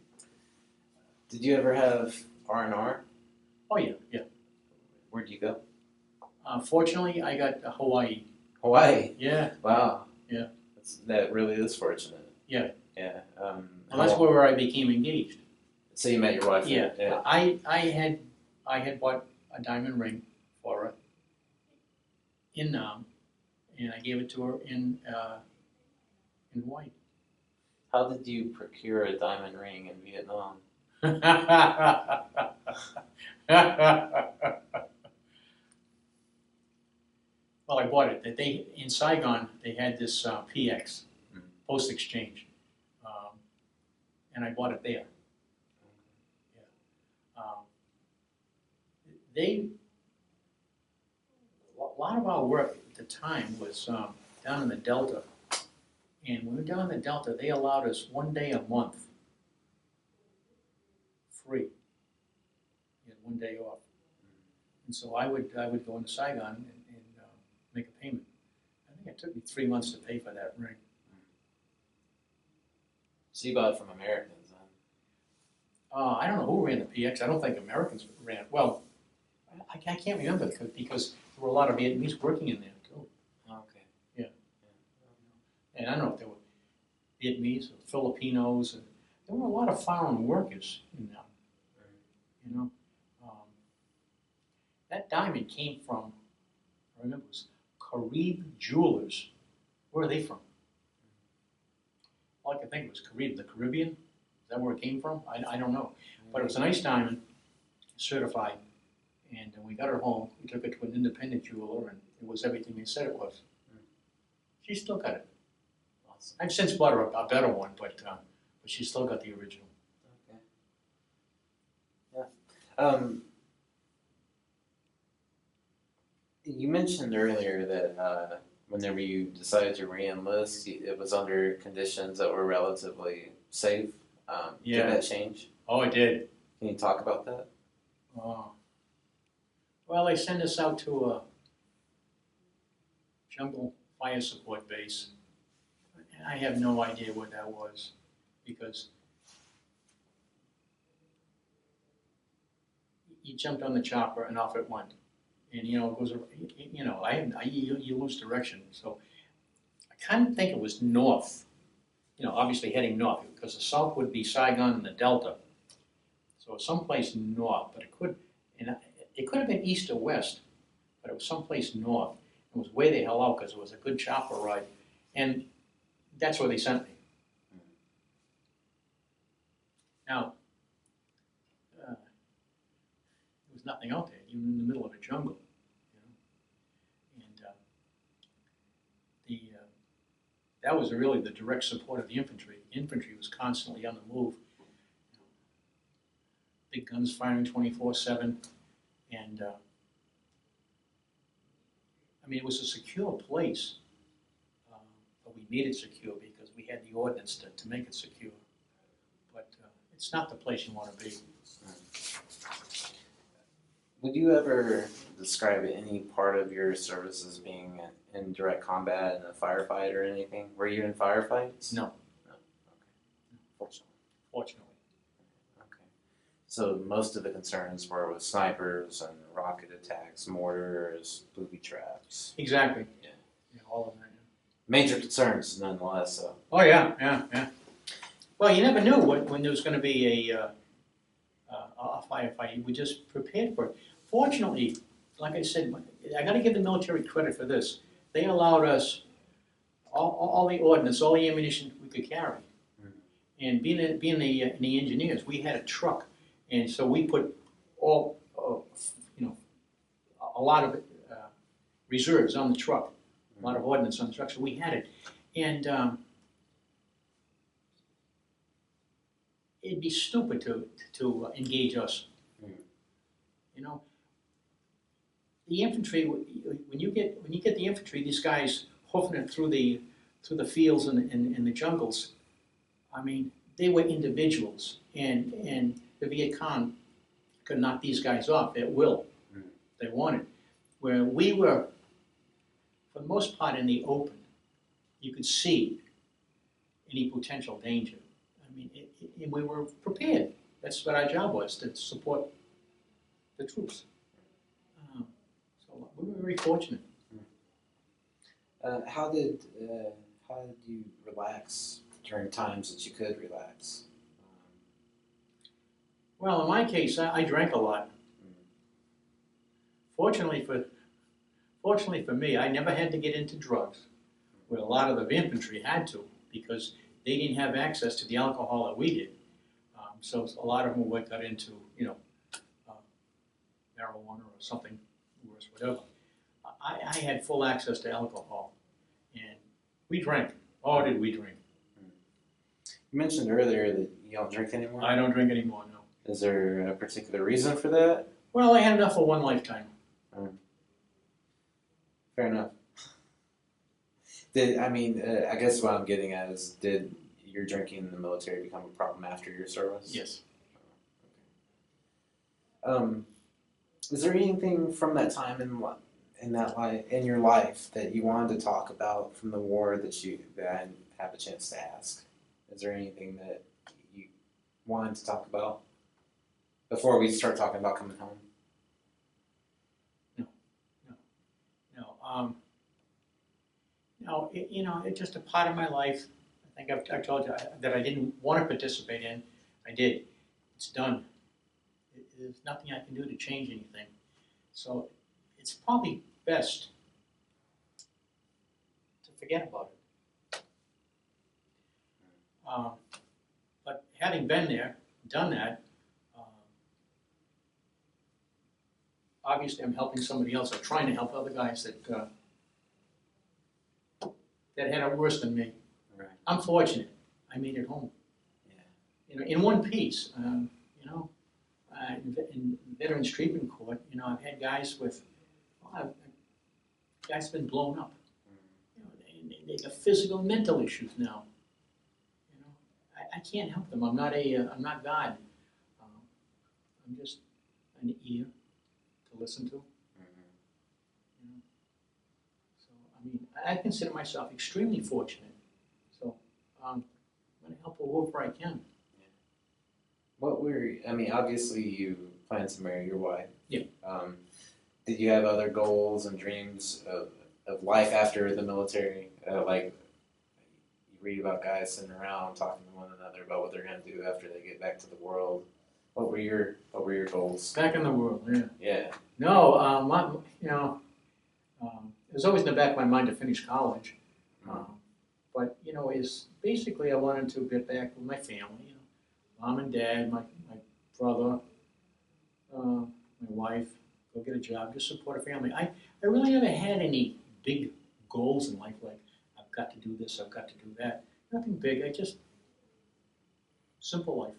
S1: Did you ever have R&R?
S2: Oh, yeah.
S1: Where'd you go?
S2: Fortunately, I got Hawaii.
S1: Hawaii?
S2: Yeah.
S1: Wow.
S2: Yeah.
S1: That really is fortunate.
S2: Yeah.
S1: Yeah.
S2: Well, that's where I became engaged.
S1: So you met your wife?
S2: Yeah.
S1: Yeah.
S2: I had bought a diamond ring for her in Nam, and I gave it to her in Hawaii.
S1: How did you procure a diamond ring in Vietnam?
S2: Well, I bought it. In Saigon, they had this PX, Post Exchange, and I bought it there. Yeah. A lot of our work at the time was down in the Delta, and when we were down in the Delta, they allowed us 1 day a month free. You had 1 day off, and so I would go into Saigon and make a payment. I think it took me 3 months to pay for that ring.
S1: So you bought it from Americans, huh?
S2: I don't know who ran the PX. I don't think Americans ran it. Well, I can't remember because there were a lot of Vietnamese working in there too.
S1: Oh, okay.
S2: Yeah. And I don't know if there were Vietnamese or Filipinos. There were a lot of foreign workers in them. That diamond came from, I remember it was Carib Jewelers. Where are they from? All I could think was Carib, the Caribbean. Is that where it came from? I don't know. But it was a nice diamond, certified. And we got her home. We took it to an independent jeweler, and it was everything they said it was. She still got it.
S1: Awesome.
S2: I've since bought her a better one, but she still got the original.
S1: Okay. Yeah. You mentioned earlier that whenever you decided to re-enlist, it was under conditions that were relatively safe.
S2: Yeah.
S1: Did that change?
S2: Oh, it did.
S1: Can you talk about that?
S2: Oh. Well, they sent us out to a jungle fire support base. I have no idea what that was because you jumped on the chopper and off it went. and it goes, you lose direction. So I kind of think it was north, obviously heading north, because the south would be Saigon and the Delta. So someplace north, but it could have been east or west, but it was someplace north. It was way the hell out because it was a good chopper ride, and that's where they sent me. Now, there was nothing out there, even in the middle of a jungle, and that was really the direct support of the infantry. The infantry was constantly on the move. Big guns firing 24/7, and it was a secure place, but we made it secure because we had the ordnance to make it secure. But it's not the place you want to be.
S1: Would you ever describe any part of your service as being in direct combat in a firefight or anything? Were you in firefights?
S2: No.
S1: No. Okay.
S2: Fortunately.
S1: Okay. So most of the concerns were with snipers and rocket attacks, mortars, booby traps.
S2: Exactly.
S1: Yeah.
S2: All of that.
S1: Major concerns, nonetheless. So.
S2: Oh yeah. Well, you never knew when there was going to be a firefight. You were just prepared for it. Fortunately, like I said, I got to give the military credit for this. They allowed us all the ordnance, all the ammunition we could carry. Mm-hmm. And being the engineers, we had a truck, and so we put a lot of reserves on the truck, a lot of ordnance on the truck, so we had it. And it'd be stupid to engage us. Mm. The infantry. When you get the infantry, these guys hoofing it through the fields and the jungles. They were individuals, and the Viet Cong could knock these guys off at will. Mm. They wanted. Where we were, for the most part, in the open, you could see any potential danger. And we were prepared. That's what our job was, to support the troops. So we were very fortunate.
S1: How did you relax during times that you could relax?
S2: Well, in my case, I drank a lot. Fortunately for me, I never had to get into drugs, where a lot of the infantry had to, because they didn't have access to the alcohol that we did. So a lot of them got into, marijuana or something worse, whatever. I had full access to alcohol, and we drank. Oh, did we drink?
S1: You mentioned earlier that you don't drink anymore?
S2: I don't drink anymore, no.
S1: Is there a particular reason for that?
S2: Well, I had enough for one lifetime.
S1: Fair enough. I guess what I'm getting at is, did your drinking in the military become a problem after your service?
S2: Yes.
S1: Is there anything from that time in your life that you wanted to talk about from the war that I didn't have a chance to ask? Is there anything that you wanted to talk about before we start talking about coming home?
S2: No. It's just a part of my life. I think I told you that I didn't want to participate in. I did. It's done. There's nothing I can do to change anything. So it's probably best to forget about it. But having been there, done that, obviously I'm helping somebody else. I'm trying to help other guys that had it worse than me.
S1: Right.
S2: I'm fortunate. I made it home. Yeah. In one piece. In Veterans Treatment Court, I've had guys guys have been blown up. They got physical and mental issues now. I can't help them. I'm not God. I'm just an ear to listen to. So I consider myself extremely fortunate. So I'm going to help whoever I can.
S1: Obviously you plan to marry your wife.
S2: Yeah.
S1: did you have other goals and dreams of life after the military? Like you read about guys sitting around talking to one another about what they're going to do after they get back to the world. What were your goals?
S2: Back in the world, yeah.
S1: Yeah.
S2: No, it was always in the back of my mind to finish college. But, is basically I wanted to get back with my family, mom and dad, my brother, my wife, go get a job, just support a family. I really never had any big goals in life, like I've got to do this, I've got to do that. Nothing big, I just, simple life.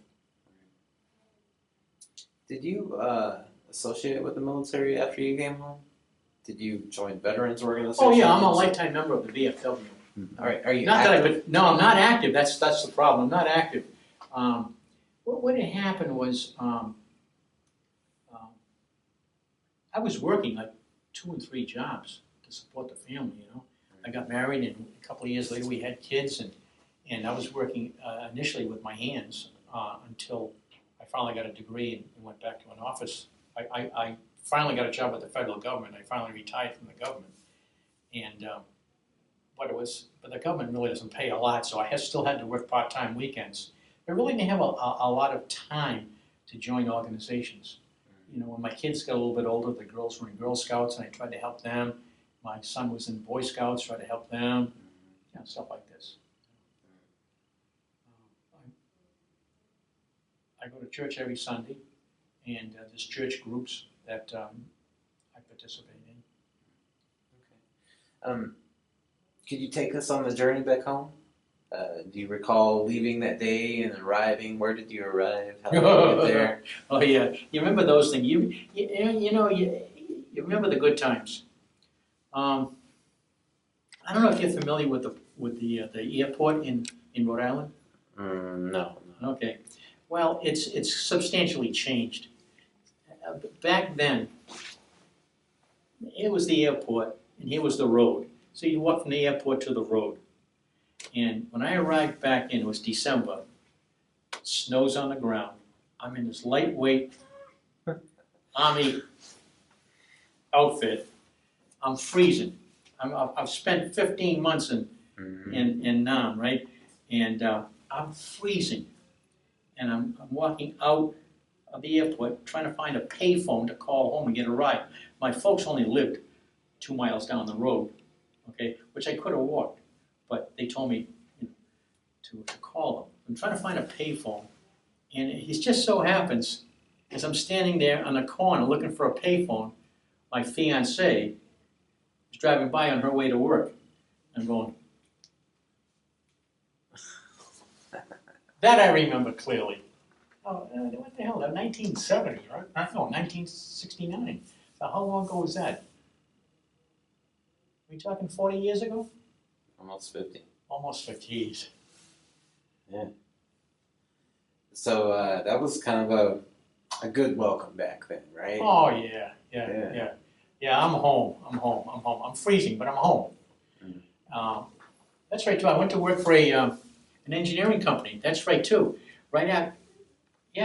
S1: Did you associate with the military after you came home? Did you join veterans organizations?
S2: Oh yeah, I'm a lifetime member of the VFW.
S1: All right, are you
S2: Not
S1: active?
S2: that I could, no, I'm not active. That's the problem. I'm not active. What had happened was I was working like 2 and 3 jobs to support the family. I got married, and a couple of years later we had kids, and I was working initially with my hands until I finally got a degree and went back to an office. I finally got a job with the federal government. I finally retired from the government, and but the government really doesn't pay a lot, so I still had to work part-time weekends. I really didn't have a lot of time to join organizations. When my kids got a little bit older, the girls were in Girl Scouts, and I tried to help them. My son was in Boy Scouts, tried to help them, stuff like this. I go to church every Sunday, and there's church groups that I participate in.
S1: Okay. Could you take us on the journey back home? Do you recall leaving that day and arriving? Where did you arrive? How did you get there?
S2: Oh yeah, you remember those things. You remember the good times. I don't know if you're familiar with the airport in Rhode Island.
S1: No.
S2: Okay, well it's substantially changed. Back then, it was the airport and here was the road. So you walk from the airport to the road. And when I arrived back in, it was December, snow's on the ground. I'm in this lightweight Army outfit. I'm freezing. I've spent 15 months in Nam, right? And I'm freezing. And I'm walking out of the airport trying to find a payphone to call home and get a ride. My folks only lived 2 miles down the road, okay, which I could have walked. But they told me to call them. I'm trying to find a payphone, and it just so happens, as I'm standing there on the corner looking for a payphone, my fiancée is driving by on her way to work. I'm going, that I remember clearly. Oh, what the hell, 1970, right? No, 1969. So how long ago was that? Are we talking 40 years ago?
S1: Almost 50.
S2: Almost 50 years.
S1: Yeah. So that was kind of a good welcome back then, right?
S2: Oh yeah. I'm home. I'm freezing, but I'm home. That's right too. I went to work for an engineering company. That's right too. I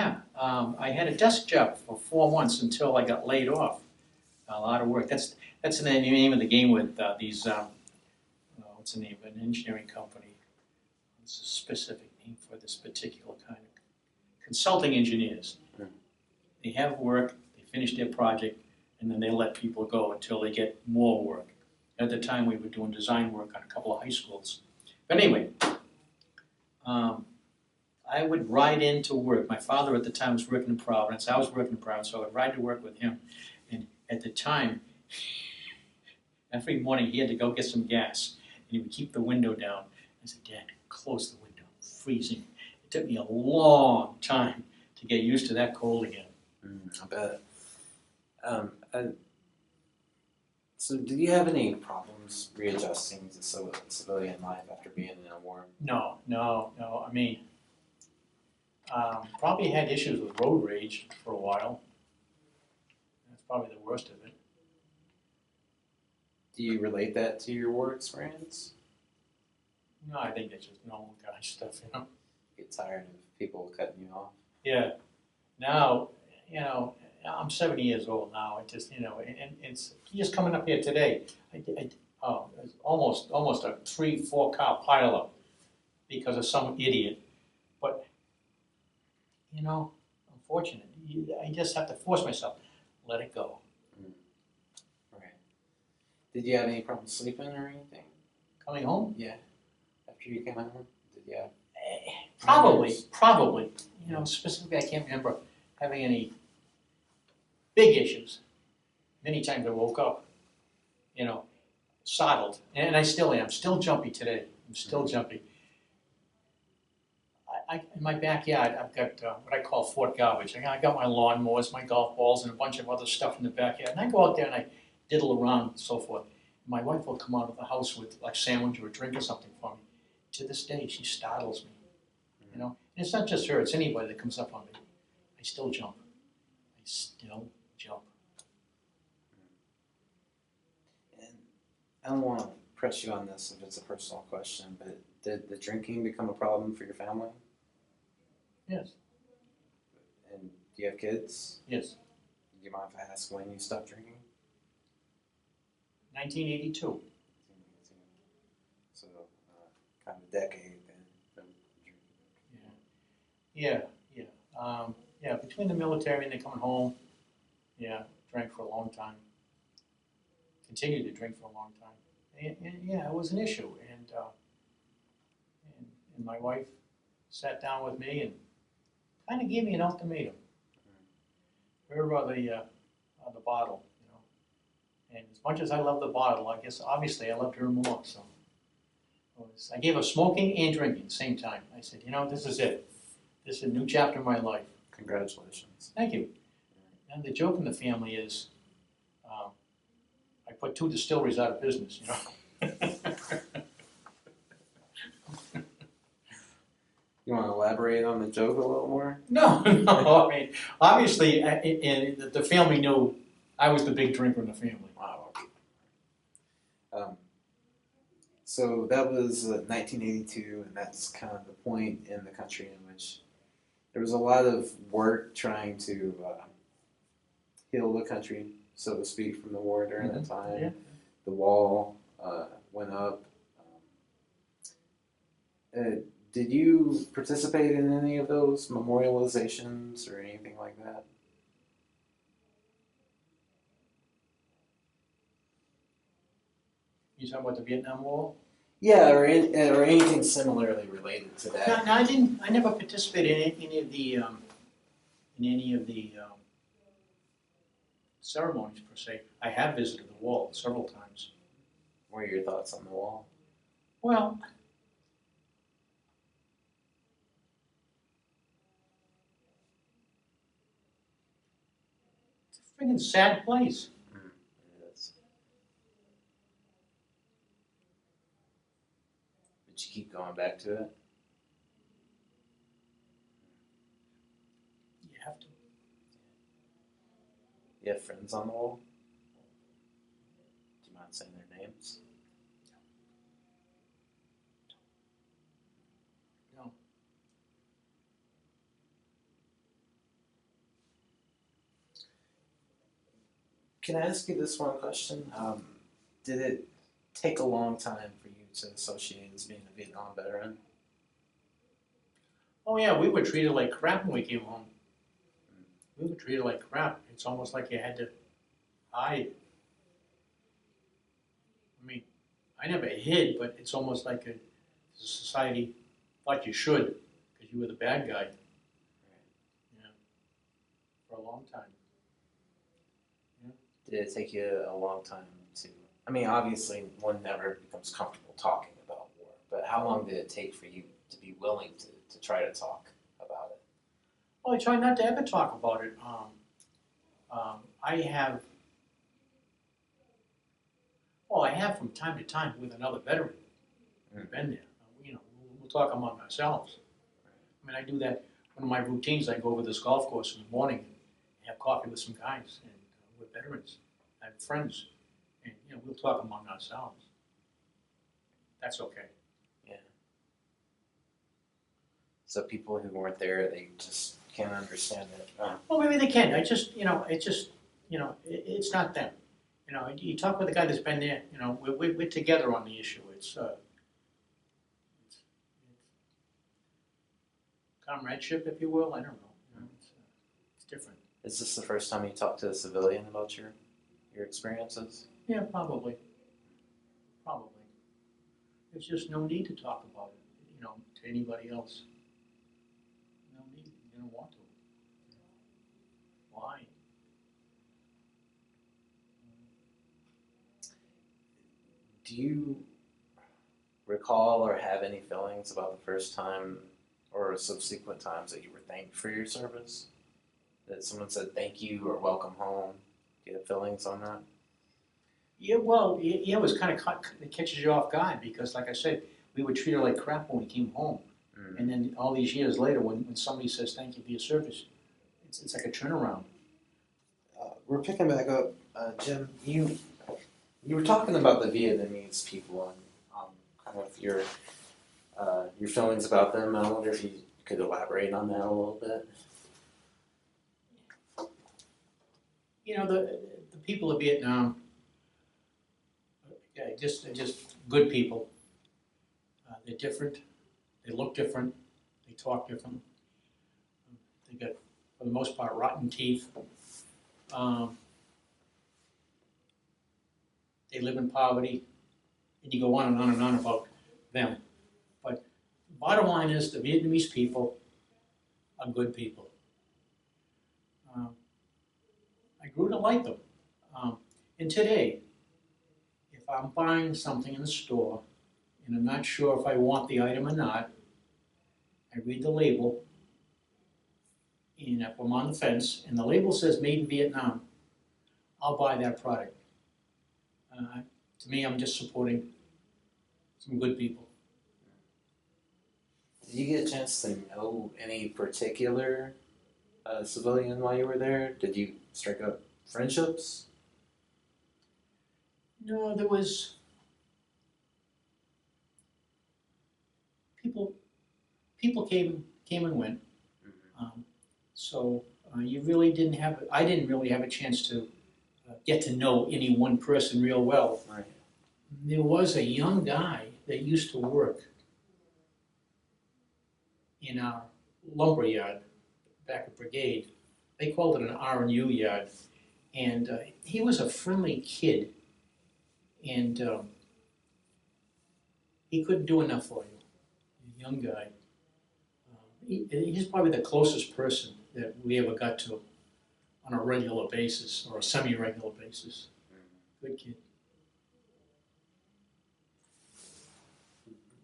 S2: had a desk job for 4 months until I got laid off. A lot of work. That's the name of the game with these. What's the name of an engineering company? It's a specific name for this particular kind of consulting engineers. They have work, they finish their project, and then they let people go until they get more work. At the time, we were doing design work on a couple of high schools. But anyway, I would ride into work. My father at the time was working in Providence. I was working in Providence, so I would ride to work with him. And at the time, every morning he had to go get some gas. And he would keep the window down. I said, Dad, close the window, freezing. It took me a long time to get used to that cold again.
S1: I bet. So did you have any problems readjusting to civilian life after being in a war?
S2: No. I mean, probably had issues with road rage for a while. That's probably the worst of it.
S1: Do you relate that to your war experience?
S2: No, I think that's just normal guy stuff.
S1: Get tired of people cutting you off?
S2: Yeah. Now, I'm 70 years old now. It just, and it's just coming up here today. It's almost a 3-4 car pileup because of some idiot. But, unfortunate. I just have to force myself. Let it go.
S1: Right. Did you have any problems sleeping or anything?
S2: Coming home?
S1: Yeah. After you came home? Did you have?
S2: Probably. Specifically, I can't remember having any big issues. Many times I woke up, sodded, and I still am. Still jumpy today. I'm still jumpy. In my backyard, I've got what I call Fort Garbage. I got my lawnmowers, my golf balls, and a bunch of other stuff in the backyard. And I go out there and I diddle around and so forth. My wife will come out of the house with like sandwich or a drink or something for me. To this day, she startles me. And it's not just her; it's anybody that comes up on me. I still jump. I still jump.
S1: And I don't want to press you on this if it's a personal question, but did the drinking become a problem for your family?
S2: Yes.
S1: And do you have kids?
S2: Yes.
S1: Do you mind if I ask when you stopped drinking?
S2: 1982.
S1: So, kind of a decade then from drinking.
S2: Yeah. Between the military and then coming home, drank for a long time. Continued to drink for a long time. And it was an issue. And my wife sat down with me and kind of gave me an ultimatum. Her the bottle, And as much as I love the bottle, I guess obviously I loved her more. So I gave her smoking and drinking at the same time. I said, this is it. This is a new chapter in my life.
S1: Congratulations.
S2: Thank you. And the joke in the family is, I put 2 distilleries out of business.
S1: You want to elaborate on the joke a little more?
S2: No. I mean, obviously, and the family knew I was the big drinker in the family.
S1: Wow. So that was 1982, and that's kind of the point in the country in which there was a lot of work trying to heal the country, so to speak, from the war during that time.
S2: Yeah.
S1: The wall went up. Did you participate in any of those memorializations or anything like that?
S2: You talking about the Vietnam War?
S1: Yeah, or anything similarly related to that.
S2: No, I didn't. I never participated in any of the ceremonies per se. I have visited the wall several times.
S1: What are your thoughts on the wall?
S2: Well, it's a friggin' sad place.
S1: It is. But you keep going back to it?
S2: You have to.
S1: You have friends on the wall? Do you mind saying their names?
S2: No.
S1: Can I ask you this one question? Did it take a long time for you to associate as being a Vietnam veteran?
S2: Oh yeah, we were treated like crap when we came home. We were treated like crap. It's almost like you had to hide. I mean, I never hid, but it's almost like the society thought you should because you were the bad guy. Yeah, for a long time.
S1: Did it take you a long time to... I mean, obviously, one never becomes comfortable talking about war, but how long did it take for you to be willing to try to talk about it?
S2: Well, I try not to ever talk about it. I have from time to time with another veteran. We've been there. We'll talk among ourselves. I mean, I do that. One of my routines, I go over this golf course in the morning and have coffee with some guys, and we're veterans. I have friends, and we'll talk among ourselves. That's okay.
S1: Yeah. So people who weren't there, they just can't understand it.
S2: Well, maybe they can. I just, it's not them. You talk with a guy that's been there. We're together on the issue. It's comradeship, if you will. I don't know. It's different.
S1: Is this the first time you talked to a civilian about your experiences?
S2: Yeah, probably. Probably. There's just no need to talk about it, to anybody else. No need. You don't want to. Why?
S1: Do you recall or have any feelings about the first time or subsequent times that you were thanked for your service? That someone said thank you or welcome home? Do you have feelings on that?
S2: Yeah, well, it was kind of it catches you off guard because, like I said, we were treated like crap when we came home.
S1: Mm.
S2: And then all these years later, when somebody says thank you for your service, it's like a turnaround.
S1: We're picking back up, Jim. You were talking about the Vietnamese people and kind of your feelings about them. I wonder if you could elaborate on that a little bit.
S2: The people of Vietnam, they're just good people. They're different. They look different. They talk different. They got, for the most part, rotten teeth. They live in poverty, and you go on and on and on about them. But bottom line is the Vietnamese people are good people. I grew to like them. And today, if I'm buying something in the store and I'm not sure if I want the item or not, I read the label, and if I'm on the fence and the label says made in Vietnam, I'll buy that product. To me, I'm just supporting some good people.
S1: Did you get a chance to know any particular civilian while you were there? Did you strike up friendships?
S2: No, there was people came and went. So you really didn't have. I didn't really have a chance to get to know any one person real well.
S1: Right.
S2: There was a young guy that used to work in our lumber yard back at Brigade. They called it an R&U yard. And he was a friendly kid. And he couldn't do enough for you. A young guy. He's probably the closest person that we ever got to on a regular basis or a semi-regular basis. Good kid.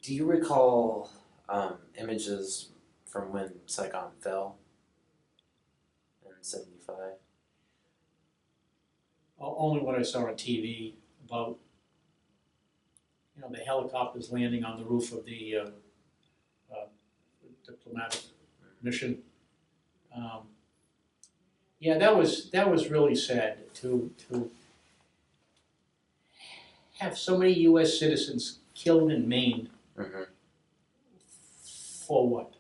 S1: Do you recall images from when Saigon fell in '75?
S2: Only what I saw on TV about, the helicopters landing on the roof of the diplomatic mission. Yeah, that was really sad to have so many U.S. citizens killed and maimed.
S1: Mm-hmm.
S2: For what?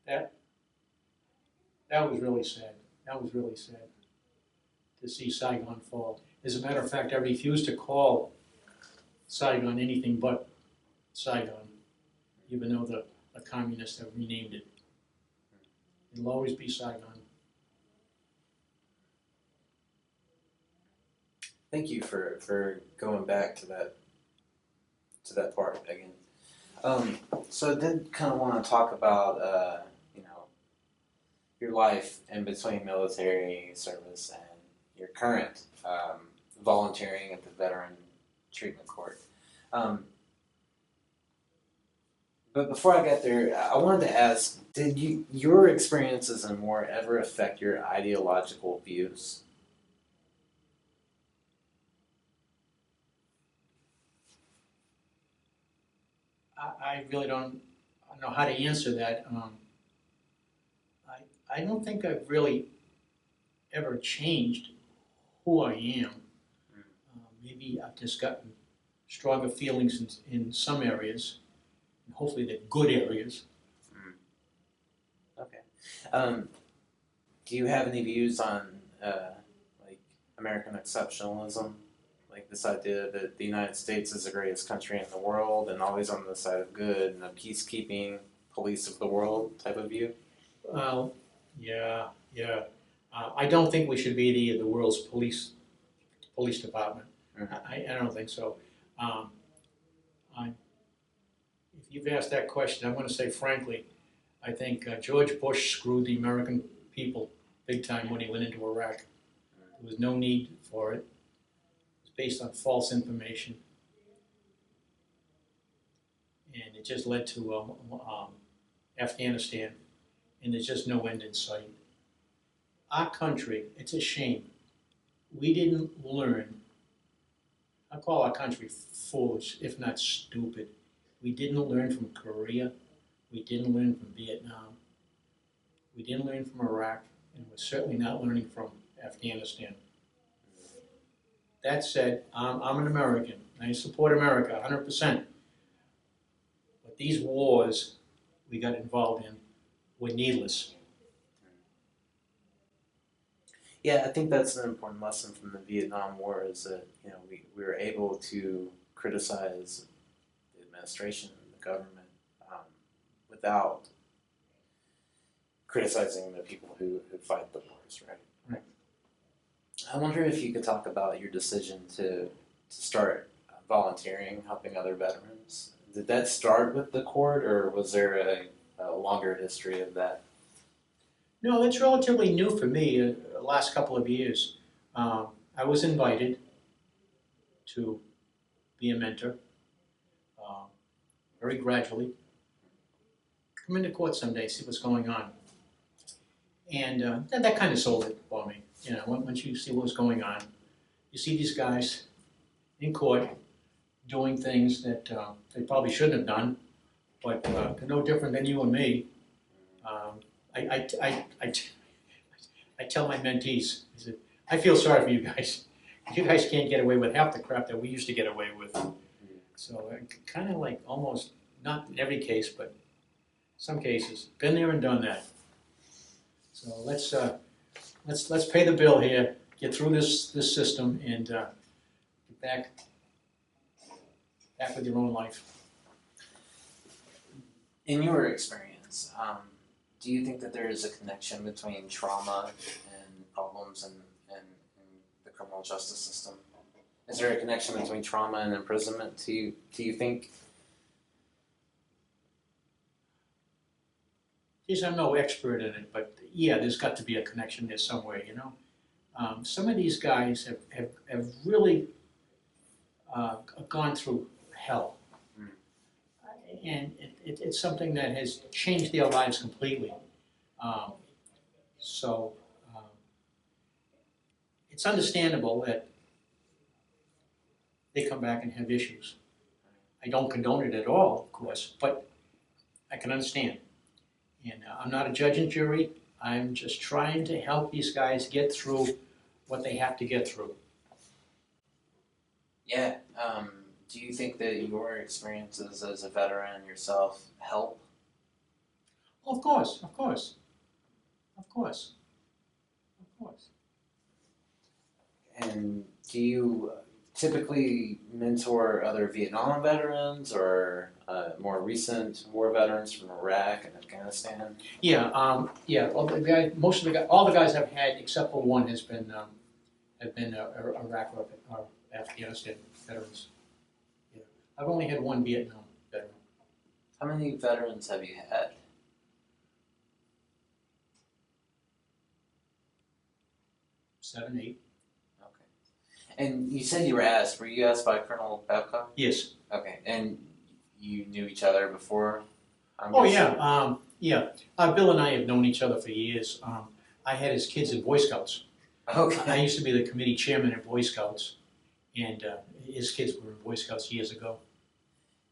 S2: That was really sad. That was really sad to see Saigon fall. As a matter of fact, I refuse to call Saigon anything but Saigon, even though the communists have renamed it. It'll always be Saigon.
S1: Thank you for going back to that part again. So I did kind of want to talk about your life in between military service and your current volunteering at the Veteran Treatment Court. But before I get there, I wanted to ask, did your experiences in war ever affect your ideological views?
S2: I really don't know how to answer that. I don't think I've really ever changed who I am. Maybe I've just gotten stronger feelings in some areas, and hopefully they're good areas.
S1: Okay. Do you have any views on like American exceptionalism? Like this idea that the United States is the greatest country in the world and always on the side of good and a peacekeeping police of the world type of view?
S2: Well, yeah. I don't think we should be the world's police department. I don't think so. If you've asked that question, I'm going to say frankly, I think George Bush screwed the American people big time when he went into Iraq. There was no need for it. It was based on false information. And it just led to Afghanistan, and there's just no end in sight. Our country, it's a shame. We didn't learn. I call our country foolish, if not stupid. We didn't learn from Korea. We didn't learn from Vietnam. We didn't learn from Iraq, and we're certainly not learning from Afghanistan. That said, I'm an American. I support America 100%. But these wars we got involved in were needless.
S1: Yeah, I think that's an important lesson from the Vietnam War is that we were able to criticize the administration and the government without criticizing the people who fight the wars, right?
S2: Right.
S1: I wonder if you could talk about your decision to start volunteering, helping other veterans. Did that start with the court, or was there a longer history of that?
S2: No, that's relatively new for me. The last couple of years, I was invited to be a mentor, very gradually. Come into court someday, see what's going on, and that kind of sold it for me. Once you see what's going on, you see these guys in court doing things that they probably shouldn't have done, but they're no different than you and me. I tell my mentees, I said, I feel sorry for you guys. You guys can't get away with half the crap that we used to get away with. So kind of like almost, not in every case, but some cases, been there and done that. So let's pay the bill here, get through this system, and get back with your own life.
S1: In your experience, do you think that there is a connection between trauma and problems in the criminal justice system? Is there a connection between trauma and imprisonment? Do you think?
S2: Geez, I'm no expert in it, but yeah, there's got to be a connection there somewhere, Some of these guys have really gone through hell. And it's something that has changed their lives completely. So it's understandable that they come back and have issues. I don't condone it at all, of course, but I can understand. And I'm not a judge and jury. I'm just trying to help these guys get through what they have to get through.
S1: Yeah. Do you think that your experiences as a veteran yourself help?
S2: Of course.
S1: And do you typically mentor other Vietnam veterans or more recent war veterans from Iraq and Afghanistan?
S2: Yeah. All the guys I've had, except for one, have been Iraq or Afghanistan veterans. Yeah. I've only had one Vietnam veteran.
S1: How many veterans have you had?
S2: 7, 8.
S1: Okay. And you said you were asked. Were you asked by Colonel Babcock?
S2: Yes.
S1: Okay. And you knew each other before?
S2: Yeah. Bill and I have known each other for years. I had his kids in Boy Scouts.
S1: Okay.
S2: I used to be the committee chairman at Boy Scouts, and his kids were in Boy Scouts years ago.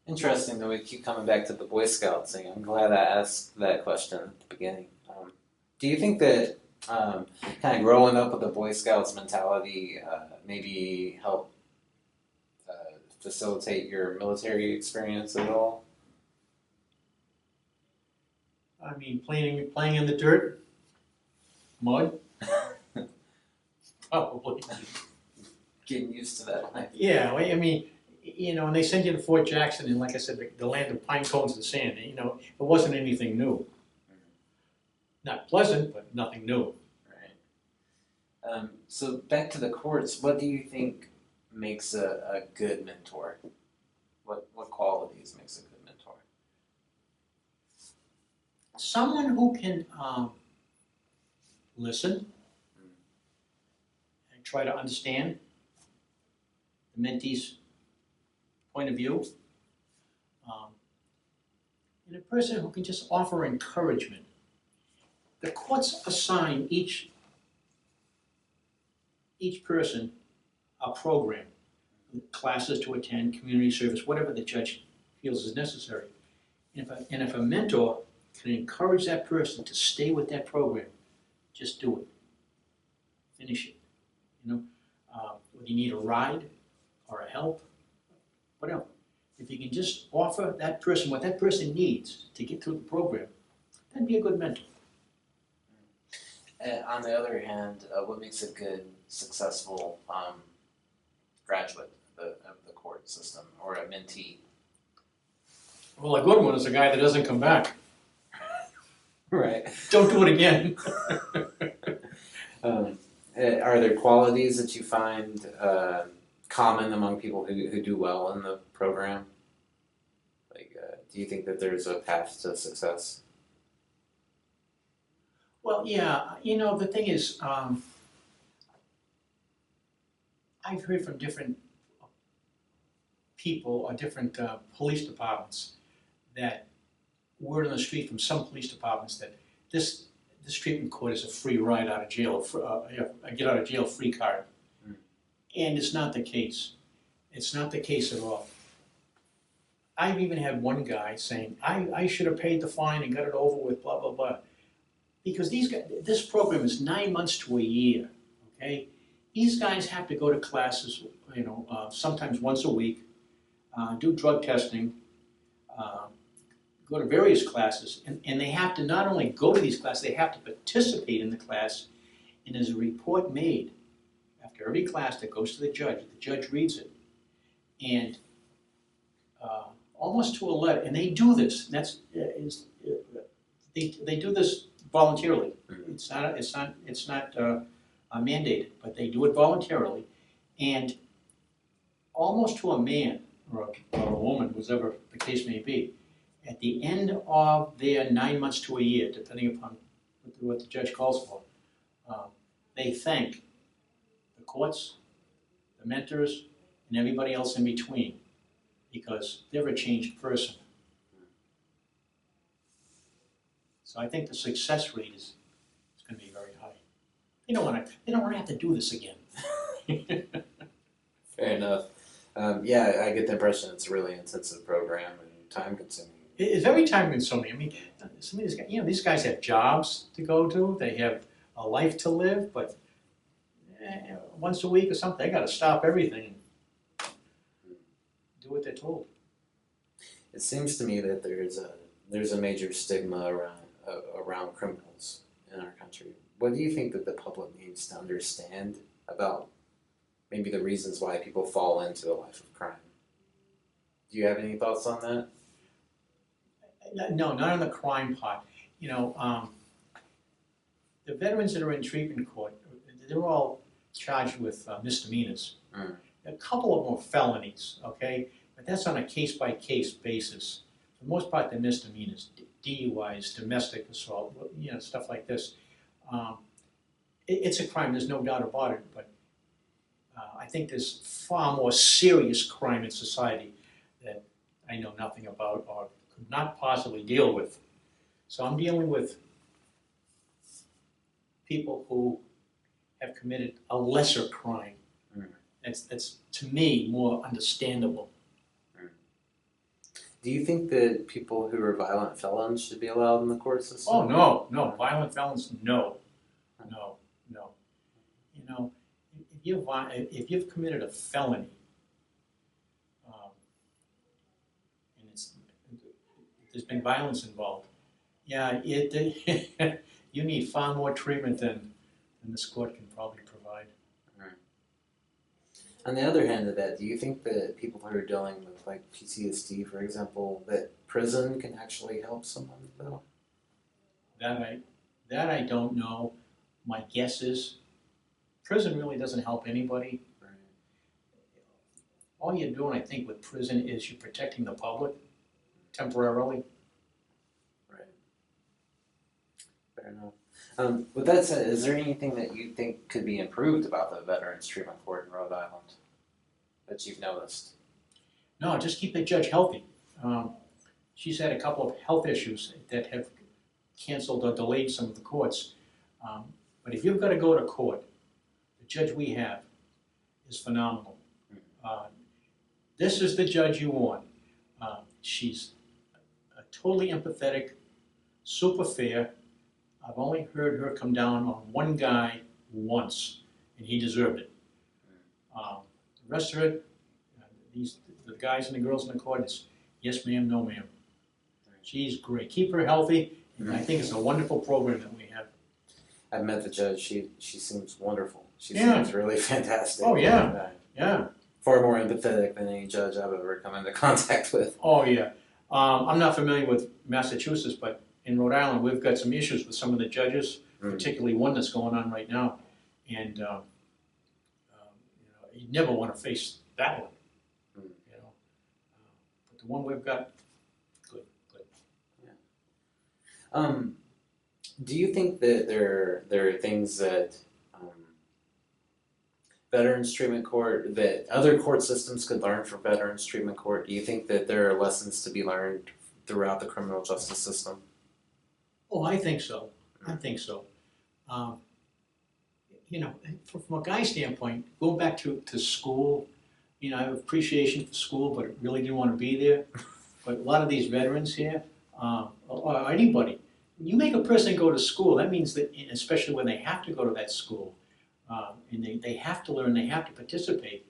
S1: Interesting that we keep coming back to the Boy Scouts thing. I'm glad I asked that question at the beginning. Do you think that kind of growing up with the Boy Scouts mentality maybe helped facilitate your military experience at all?
S2: I mean, playing in the dirt, mud, probably.
S1: Getting used to that life.
S2: Yeah, well, I mean, and they send you to Fort Jackson, and like I said, the land of pine cones and sand. It wasn't anything new. Not pleasant, but nothing new.
S1: Right. So back to the courts. What do you think makes a good mentor? What qualities makes a good mentor?
S2: Someone who can listen and try to understand the mentee's point of view, and a person who can just offer encouragement. The courts assign each person a program, classes to attend, community service, whatever the judge feels is necessary. And if a mentor can encourage that person to stay with that program, just do it. Finish it. Whether you need a ride or a help, whatever. If you can just offer that person what that person needs to get through the program, that'd be a good mentor.
S1: On the other hand, what makes a good, successful graduate of the court system or a mentee?
S2: Well, a good one is a guy that doesn't come back.
S1: Right.
S2: Don't do it again.
S1: Are there qualities that you find common among people who do well in the program? Like, do you think that there's a path to success?
S2: Well, yeah, the thing is, I've heard from different people or different police departments that word on the street from some police departments that this treatment court is a free ride out of jail, a get out of jail free card. And it's not the case. It's not the case at all. I've even had one guy saying, I should have paid the fine and got it over with, blah, blah, blah. Because this program is 9 months to a year, okay? These guys have to go to classes, sometimes once a week, do drug testing, go to various classes, and they have to not only go to these classes, they have to participate in the class, and there's a report made after every class that goes to the judge reads it, and almost to a letter, and they do this, they do this voluntarily. It's not mandated, but they do it voluntarily, and almost to a man or a woman, whoever the case may be, at the end of their 9 months to a year, depending upon what the judge calls for, they thank the courts, the mentors, and everybody else in between, because they're a changed person. So I think the success rate is going to be very high. They don't want to have to do this again.
S1: Fair enough. Yeah, I get the impression it's a really intensive program and time-consuming.
S2: It's very time-consuming. I mean, some of these guys, these guys have jobs to go to. They have a life to live, but once a week or something, they got to stop everything and do what they're told.
S1: It seems to me that there's a major stigma around criminals in our country. What do you think that the public needs to understand about maybe the reasons why people fall into a life of crime? Do you have any thoughts on that?
S2: No, not on the crime part. The veterans that are in treatment court, they're all charged with misdemeanors. A couple of them are felonies, okay? But that's on a case-by-case basis. For the most part, they're misdemeanors, DUIs, domestic assault, stuff like this. It's a crime, there's no doubt about it, but I think there's far more serious crime in society that I know nothing about or could not possibly deal with. So I'm dealing with people who have committed a lesser crime. That's to me more understandable.
S1: Do you think that people who are violent felons should be allowed in the court system?
S2: Oh, no. Violent felons, no. If you've committed a felony, and there's been violence involved, Yeah, you need far more treatment than this court can probably provide.
S1: Right. On the other hand of that, do you think that people who are dealing with like PTSD, for example, that prison can actually help someone though?
S2: That I don't know. My guess is prison really doesn't help anybody.
S1: Right.
S2: All you're doing, I think, with prison is you're protecting the public temporarily.
S1: Right. Fair enough. With that said, is there anything that you think could be improved about the Veterans Treatment Court in Rhode Island that you've noticed?
S2: No, just keep the judge healthy. She's had a couple of health issues that have canceled or delayed some of the courts. But if you've got to go to court, the judge we have is phenomenal. This is the judge you want. She's totally empathetic, super fair. I've only heard her come down on one guy once, and he deserved it. The rest of it, the guys and the girls in the court, it's yes ma'am, no ma'am. She's great. Keep her healthy. And I think it's a wonderful program that we have.
S1: I've met the judge. She seems wonderful. She
S2: Yeah.
S1: seems really fantastic.
S2: Oh, yeah. Yeah.
S1: Far more empathetic than any judge I've ever come into contact with.
S2: Oh, yeah. I'm not familiar with Massachusetts, but in Rhode Island, we've got some issues with some of the judges, particularly one that's going on right now. And you never want to face that one. But the one we've got, good.
S1: Yeah. Do you think that there are things that Veterans Treatment Court, that other court systems could learn from Veterans Treatment Court? Do you think that there are lessons to be learned throughout the criminal justice system?
S2: Oh, I think so. I think so. From a guy's standpoint, going back to school, I have appreciation for school, but really didn't want to be there. But a lot of these veterans here, or anybody, when you make a person go to school, that means that, especially when they have to go to that school, and they have to learn, they have to participate.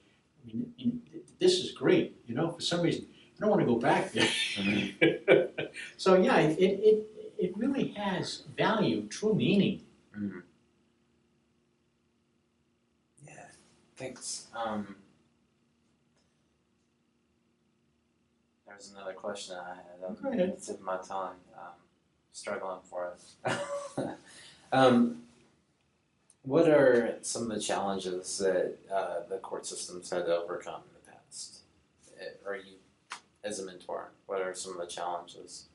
S2: I mean, this is great, for some reason. I don't want to go back there. Mm-hmm. So yeah, it really has value, true meaning.
S1: Mm-hmm. Yeah, thanks. There's another question I had.
S2: Go ahead.
S1: It's at my tongue. Struggling for it. What are some of the challenges that the court system's had to overcome in the past? Or you, as a mentor, what are some of the challenges?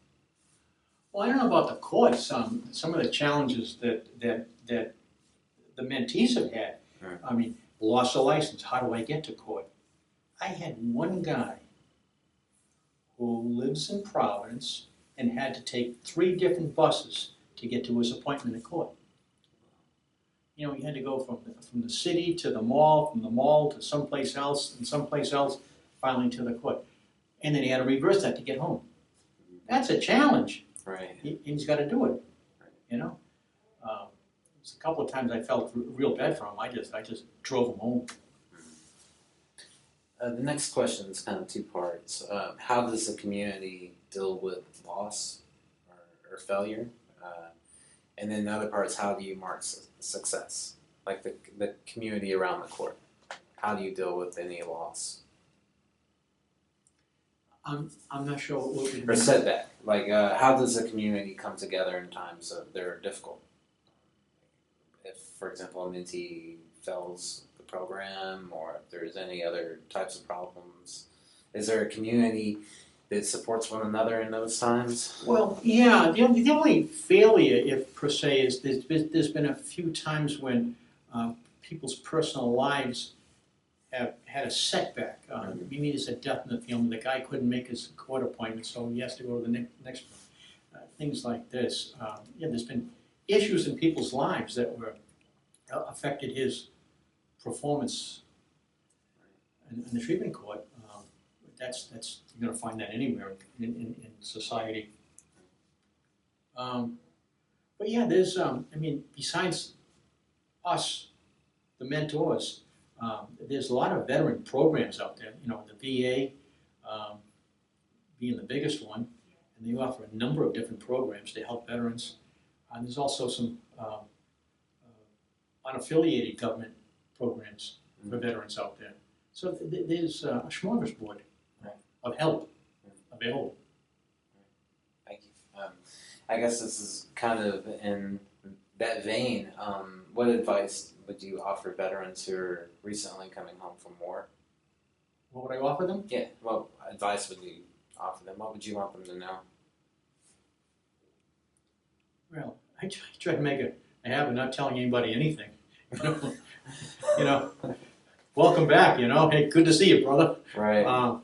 S2: Well, I don't know about the courts. Some of the challenges that the mentees have had. Mm. I mean, loss of license. How do I get to court? I had one guy who lives in Providence and had to take 3 different buses to get to his appointment in court. He had to go from the city to the mall, from the mall to someplace else, and someplace else, finally to the court. And then he had to reverse that to get home. That's a challenge.
S1: Right.
S2: He's got to do it. Right. It's a couple of times I felt real bad for him. I just drove him home.
S1: The next question is kind of 2 parts. How does the community deal with loss or failure? And then the other part is, how do you mark success? Like the community around the court. How do you deal with any loss?
S2: I'm not sure what you mean.
S1: Or setback. Like, how does the community come together in times that are difficult? If, for example, a mentee fails the program, or if there's any other types of problems, is there a community that supports one another in those times?
S2: Well, yeah. The only failure, if per se, is there's been a few times when people's personal lives have had a setback. Maybe there's a death in the family. The guy couldn't make his court appointment, so he has to go to the next one. Things like this. There's been issues in people's lives that were affected his performance in the treatment court. That's you're going to find that anywhere in society. But yeah, there's besides us, the mentors, there's a lot of veteran programs out there. The VA being the biggest one, and they offer a number of different programs to help veterans. And there's also some unaffiliated government programs for veterans out there. So there's a smorgasbord of help available.
S1: Thank you. I guess this is kind of in that vein. What advice would you offer veterans who are recently coming home from war?
S2: What would I offer them?
S1: Yeah, what advice would you offer them? What would you want them to know?
S2: Well, I try to make a habit of not telling anybody anything. You know, welcome back, hey, good to see you, brother.
S1: Right.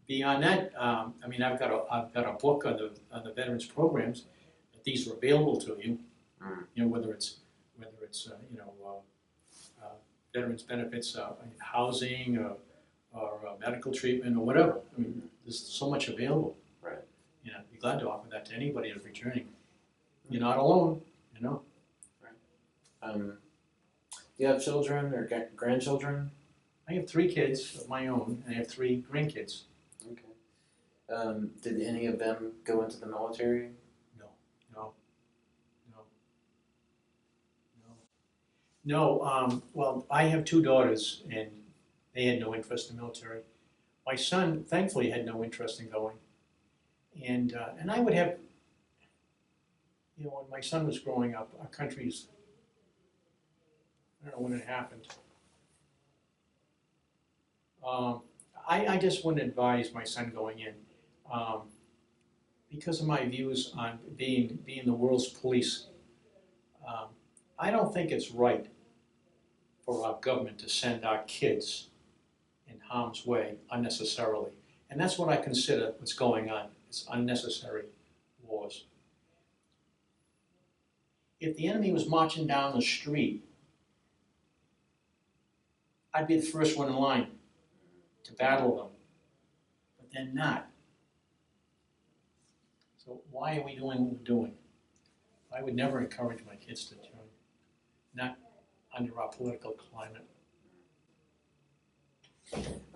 S2: Beyond that, I mean, I've got a book on the veterans programs. That these are available to you. Whether it's veterans benefits, housing, or medical treatment, or whatever. I mean, there's so much available.
S1: Right.
S2: I'd be glad to offer that to anybody who's returning. You're not alone,
S1: Right. Do you have children or grandchildren?
S2: I have 3 kids of my own, and I have 3 grandkids.
S1: Okay. Did any of them go into the military?
S2: No. Well, I have 2 daughters, and they had no interest in the military. My son, thankfully, had no interest in going. And I would have, when my son was growing up, our country's, I don't know when it happened. I just wouldn't advise my son going in because of my views on being the world's police. I don't think it's right for our government to send our kids in harm's way unnecessarily. And that's what I consider what's going on. It's unnecessary wars. If the enemy was marching down the street, I'd be the first one in line to battle them. But they're not. So why are we doing what we're doing? I would never encourage my kids to join. Not under our political climate.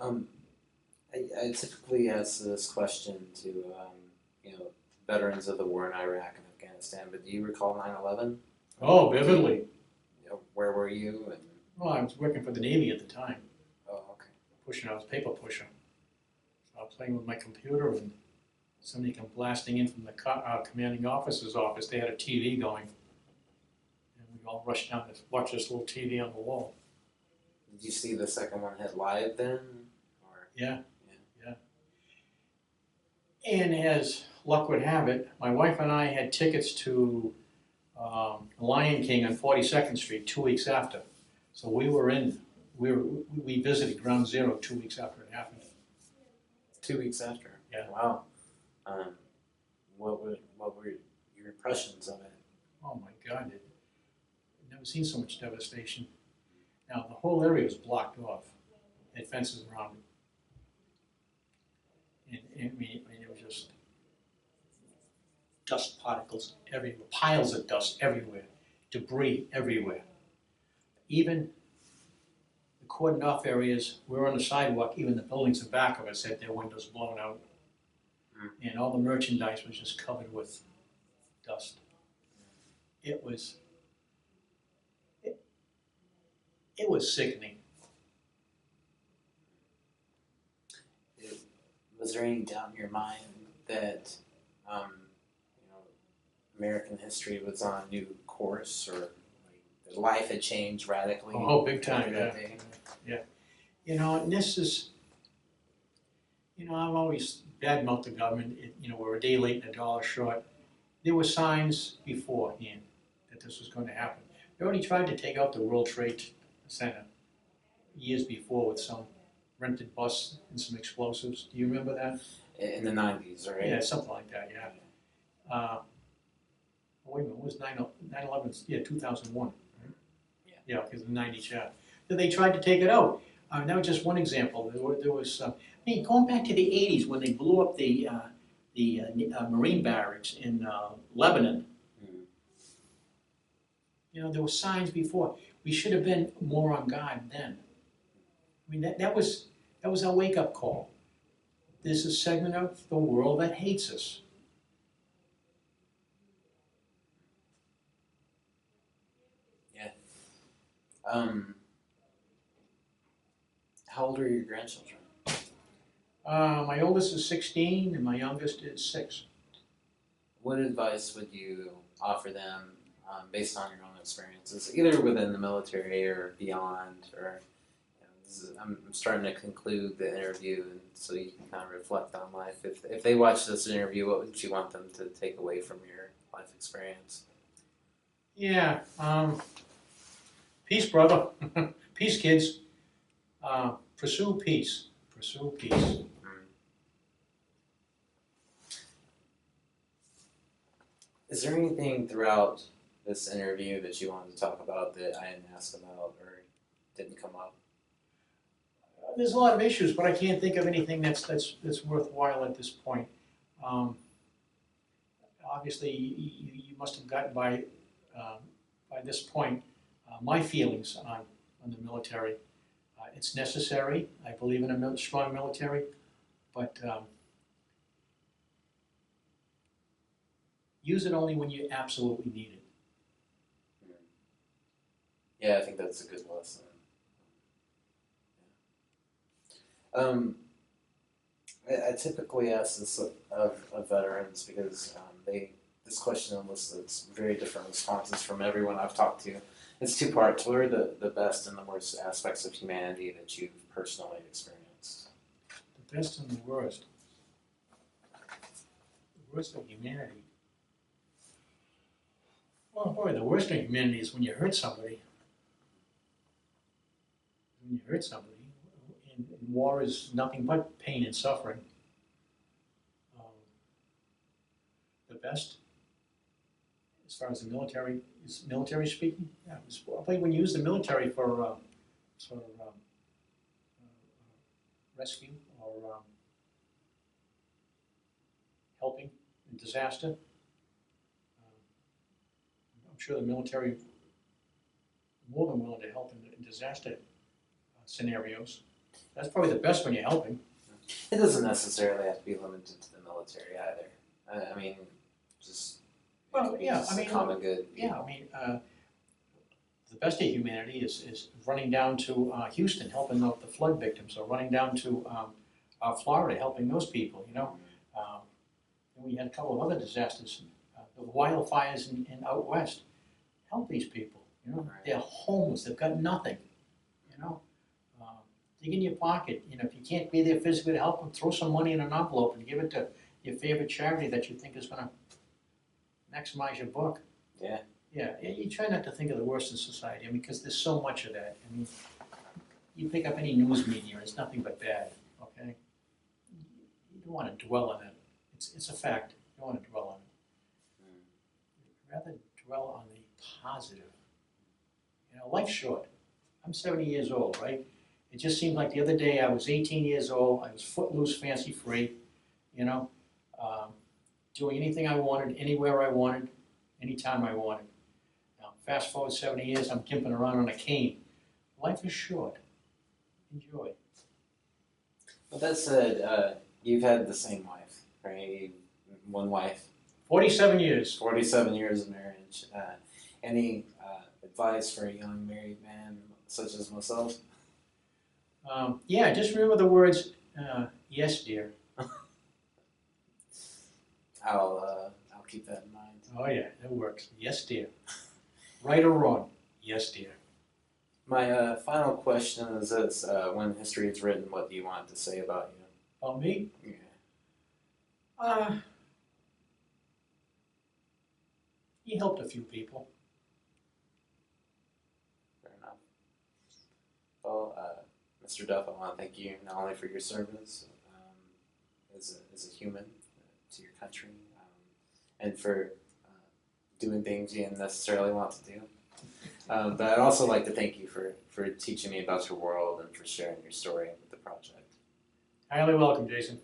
S1: I typically ask this question to veterans of the war in Iraq and Afghanistan, but do you recall 9/11?
S2: Oh, vividly.
S1: Where were you? And
S2: Well, I was working for the Navy at the time.
S1: oh, okay.
S2: I was paper pusher. So I was playing with my computer, and somebody came blasting in from the commanding officer's office. They had a TV going. And we all rushed down to watch this little TV on the wall.
S1: Did you see the second one hit live then? Or
S2: Yeah. And as luck would have it, my wife and I had tickets to Lion King on 42nd Street 2 weeks after. So we visited Ground Zero 2 weeks after it happened.
S1: 2 weeks after?
S2: Yeah.
S1: Wow. What were your impressions of it?
S2: Oh my God, I've never seen so much devastation. Now, the whole area was blocked off. It had fences around it. And it was just dust particles everywhere, piles of dust everywhere, debris everywhere. Even the cordoned off areas, we were on the sidewalk, even the buildings in back of us had their windows blown out. And all the merchandise was just covered with dust. It was sickening.
S1: Was there any doubt in your mind that American history was on a new course, or that life had changed radically?
S2: Oh, big time,
S1: that day?
S2: Yeah. And this is, I've always badmouthed the government. We're a day late and a dollar short. There were signs beforehand that this was going to happen. They already tried to take out the World Trade Center years before with some rented bus and some explosives. Do you remember that?
S1: In the 90s, right?
S2: Yeah, something like that, yeah. Wait a minute, what was 9/11? Yeah, 2001. Right? Yeah, because the 90s, yeah. So they tried to take it out. That was just one example. There was, going back to the 80s when they blew up the Marine barracks in Lebanon. There were signs before. We should have been more on guard then. I mean, that was our wake-up call. there's a segment of the world that hates us.
S1: Yeah. How old are your grandchildren?
S2: My oldest is 16 and my youngest is 6.
S1: What advice would you offer them based on your own experiences, either within the military or beyond? Or I'm starting to conclude the interview, and so you can kind of reflect on life. If they watch this interview, what would you want them to take away from your life experience?
S2: Yeah, peace, brother. Peace, kids. Pursue peace. Pursue peace.
S1: Is there anything throughout this interview that you wanted to talk about that I didn't ask about or didn't come up?
S2: There's a lot of issues, but I can't think of anything that's worthwhile at this point. Obviously, you must have gotten by this point my feelings on the military. It's necessary. I believe in a strong military, but use it only when you absolutely need it.
S1: Yeah, I think that's a good lesson. I typically ask this of veterans because this question elicits very different responses from everyone I've talked to. It's two parts. What are the best and the worst aspects of humanity that you've personally experienced?
S2: The best and the worst. The worst of humanity. Well, boy, the worst of humanity is when you hurt somebody. When you hurt somebody. And war is nothing but pain and suffering. The best, as far as the military, is military speaking? Yeah, it was probably when you use the military for sort of rescue or helping in disaster. I'm sure the military is more than willing to help in disaster scenarios. That's probably the best when you're helping.
S1: It doesn't necessarily have to be limited to the military either. I mean, just common good.
S2: Yeah, I mean, the best of humanity is running down to Houston, helping out the flood victims, or running down to Florida, helping those people. You know, and we had a couple of other disasters, the wildfires in out west. Help these people. You know,
S1: Right.
S2: They're homeless. They've got nothing. You know. Dig in your pocket. You know, if you can't be there physically to help them, throw some money in an envelope and give it to your favorite charity that you think is going to maximize your book.
S1: Yeah.
S2: Yeah, you try not to think of the worst in society, I mean, because there's so much of that. I mean, you pick up any news media, it's nothing but bad, okay? You don't want to dwell on it. It's a fact. You don't want to dwell on it. You'd rather dwell on the positive. You know, life's short. I'm 70 years old, right? It just seemed like the other day I was 18 years old, I was footloose, fancy-free, you know, doing anything I wanted, anywhere I wanted, anytime I wanted. Now, fast forward 70 years, I'm gimping around on a cane. Life is short. Enjoy.
S1: But that said, you've had the same wife, right? One wife.
S2: 47 years.
S1: 47 years of marriage. Any advice for a young married man such as myself?
S2: Yeah, just remember the words, yes, dear.
S1: I'll keep that in mind.
S2: Oh yeah, that works. Yes, dear. Right or wrong? Yes, dear.
S1: My final question is this: when history is written, what do you want to say about you?
S2: About me?
S1: Yeah.
S2: He helped a few people.
S1: Fair enough. Well, Mr. Duff, I want to thank you not only for your service as a human to your country, and for doing things you didn't necessarily want to do. But I'd also like to thank you for teaching me about your world and for sharing your story with the project.
S2: Highly welcome, Jason.